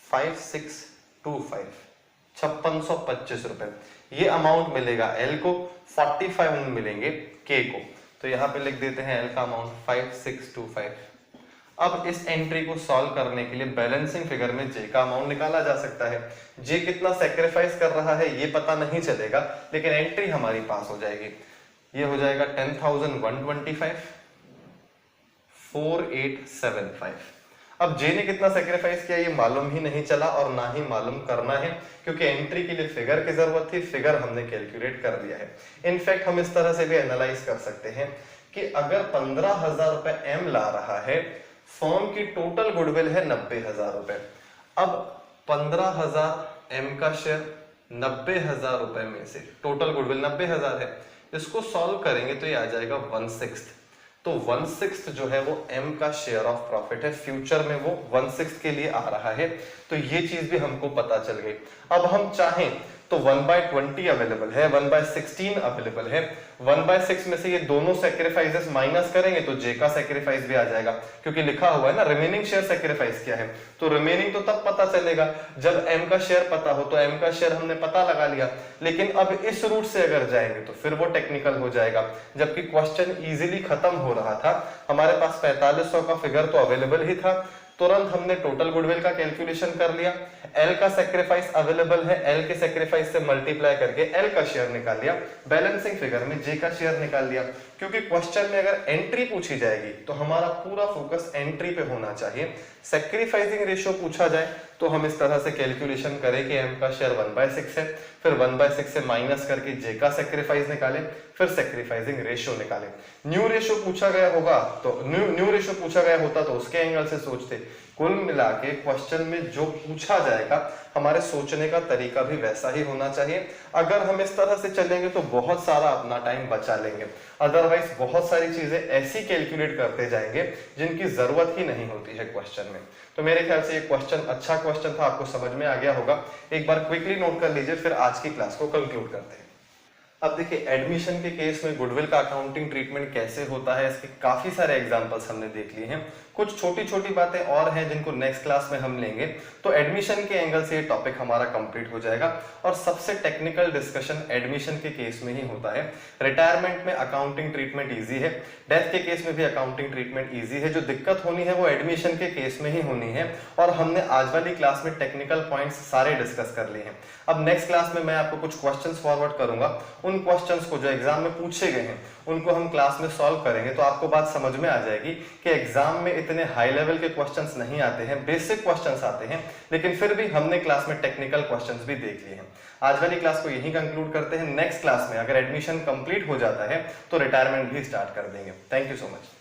Speaker 1: 5625, 5625 रुपए ये अमाउंट मिलेगा एल को, 4500 मिलेंगे के को। तो यहां पे लिख देते हैं एल का अमाउंट 5625। अब इस एंट्री को सॉल्व करने के लिए बैलेंसिंग फिगर में जे का अमाउंट निकाला जा सकता है। जे कितना सेक्रीफाइस कर रहा है ये पता नहीं चलेगा, लेकिन एंट्री हमारी पास हो जाएगी। ये हो जाएगा 10,125, 4875। अब जे ने कितना सेक्रीफाइस किया ये मालूम ही नहीं चला और ना ही मालूम करना है, क्योंकि एंट्री के लिए फिगर की जरूरत थी, फिगर हमने कैलकुलेट कर दिया है। इनफैक्ट हम इस तरह से भी एनालाइज कर सकते हैं कि अगर 15,000 रुपए एम ला रहा है, फर्म की टोटल गुडविल है 90,000 रुपए। अब 15,000 एम का शेयर 90,000 रुपए में से टोटल गुडविल 90,000 है, इसको सॉल्व करेंगे तो ये आ जाएगा 1/6। तो 1/6 जो है वो m का शेयर ऑफ प्रॉफिट है, फ्यूचर में वो 1/6 के लिए आ रहा है। तो ये चीज भी हमको पता चल गई। अब हम चाहें तो 1/20 अवेलेबल है, 1/16 अवेलेबल है। 1/6 में से ये दोनों सेक्रीफाइसेस माइनस करेंगे तो जे का सेक्रीफाइस भी आ जाएगा, क्योंकि लिखा हुआ है ना रिमेनिंग शेयर सेक्रीफाइस क्या है। तो रिमेनिंग तो तब पता चलेगा जब m का शेयर पता हो। तो m का शेयर हमने पता लगा लिया, लेकिन अब इस रूट से अगर जाएंगे तो फिर वो टेक्निकल हो जाएगा। जबकि क्वेश्चन इजीली खत्म हो रहा था, हमारे पास 4500 का फिगर तो अवेलेबल ही था, तुरंत हमने टोटल गुडविल का कैलकुलेशन कर लिया। एल का सेक्रीफाइस अवेलेबल है, एल के सेक्रीफाइस से मल्टीप्लाई करके एल का शेयर निकाल लिया, बैलेंसिंग फिगर में जे का शेयर निकाल लिया। क्योंकि क्वेश्चन में अगर एंट्री पूछी जाएगी तो हमारा पूरा फोकस एंट्री पे होना चाहिए। सेक्रीफाइसिंग रेशियो पूछा जाए तो हम इस तरह से कैलकुलेशन करें कि एम का शेयर 1/6 है, फिर 1/6 से माइनस करके जे का सेक्रीफाइस निकालें, फिर सेक्रीफाइसिंग रेशियो निकालें। न्यू रेशियो पूछा गया होगा तो न्यू रेशियो पूछा गया होता तो उसके एंगल से सोचते। कुल मिला के क्वेश्चन में जो पूछा जाएगा हमारे सोचने का तरीका भी वैसा ही होना चाहिए। अगर हम इस तरह से चलेंगे तो बहुत सारा अपना टाइम बचा लेंगे, अदरवाइज बहुत सारी चीजें ऐसी कैलकुलेट करते जाएंगे जिनकी जरूरत ही नहीं होती है क्वेश्चन में। तो मेरे ख्याल से ये क्वेश्चन अच्छा क्वेश्चन था, आपको समझ में आ गया होगा। एक बार क्विकली नोट कर लीजिए, फिर आज की क्लास को कंक्लूड करते हैं। अब देखिए एडमिशन के केस में गुडविल का अकाउंटिंग ट्रीटमेंट कैसे होता है, इसके काफी सारे एग्जांपल्स हमने देख लिए हैं। कुछ छोटी छोटी बातें और हैं जिनको नेक्स्ट क्लास में हम लेंगे। तो एडमिशन के एंगल से ये टॉपिक हमारा कंप्लीट हो जाएगा और सबसे टेक्निकल डिस्कशन एडमिशन के केस में ही होता है। रिटायरमेंट में अकाउंटिंग ट्रीटमेंट ईजी है, डेथ के केस में भी अकाउंटिंग ट्रीटमेंट ईजी है। जो दिक्कत होनी है वो एडमिशन के केस में ही होनी है, और हमने आज वाली क्लास में टेक्निकल पॉइंट्स सारे डिस्कस कर लिए हैं। अब नेक्स्ट क्लास में मैं आपको कुछ क्वेश्चंस फॉरवर्ड करूंगा, उन क्वेश्चंस को जो एग्जाम में पूछे गए हैं उनको हम क्लास में सॉल्व करेंगे। तो आपको बात समझ में आ जाएगी कि एग्जाम में इतने हाई लेवल के क्वेश्चंस नहीं आते हैं, बेसिक क्वेश्चंस आते हैं, लेकिन फिर भी हमने क्लास में टेक्निकल क्वेश्चंस भी देख लिए हैं। आज वाली क्लास को यही कंक्लूड करते हैं। नेक्स्ट क्लास में अगर एडमिशन कंप्लीट हो जाता है तो रिटायरमेंट भी स्टार्ट कर देंगे। Thank you so much.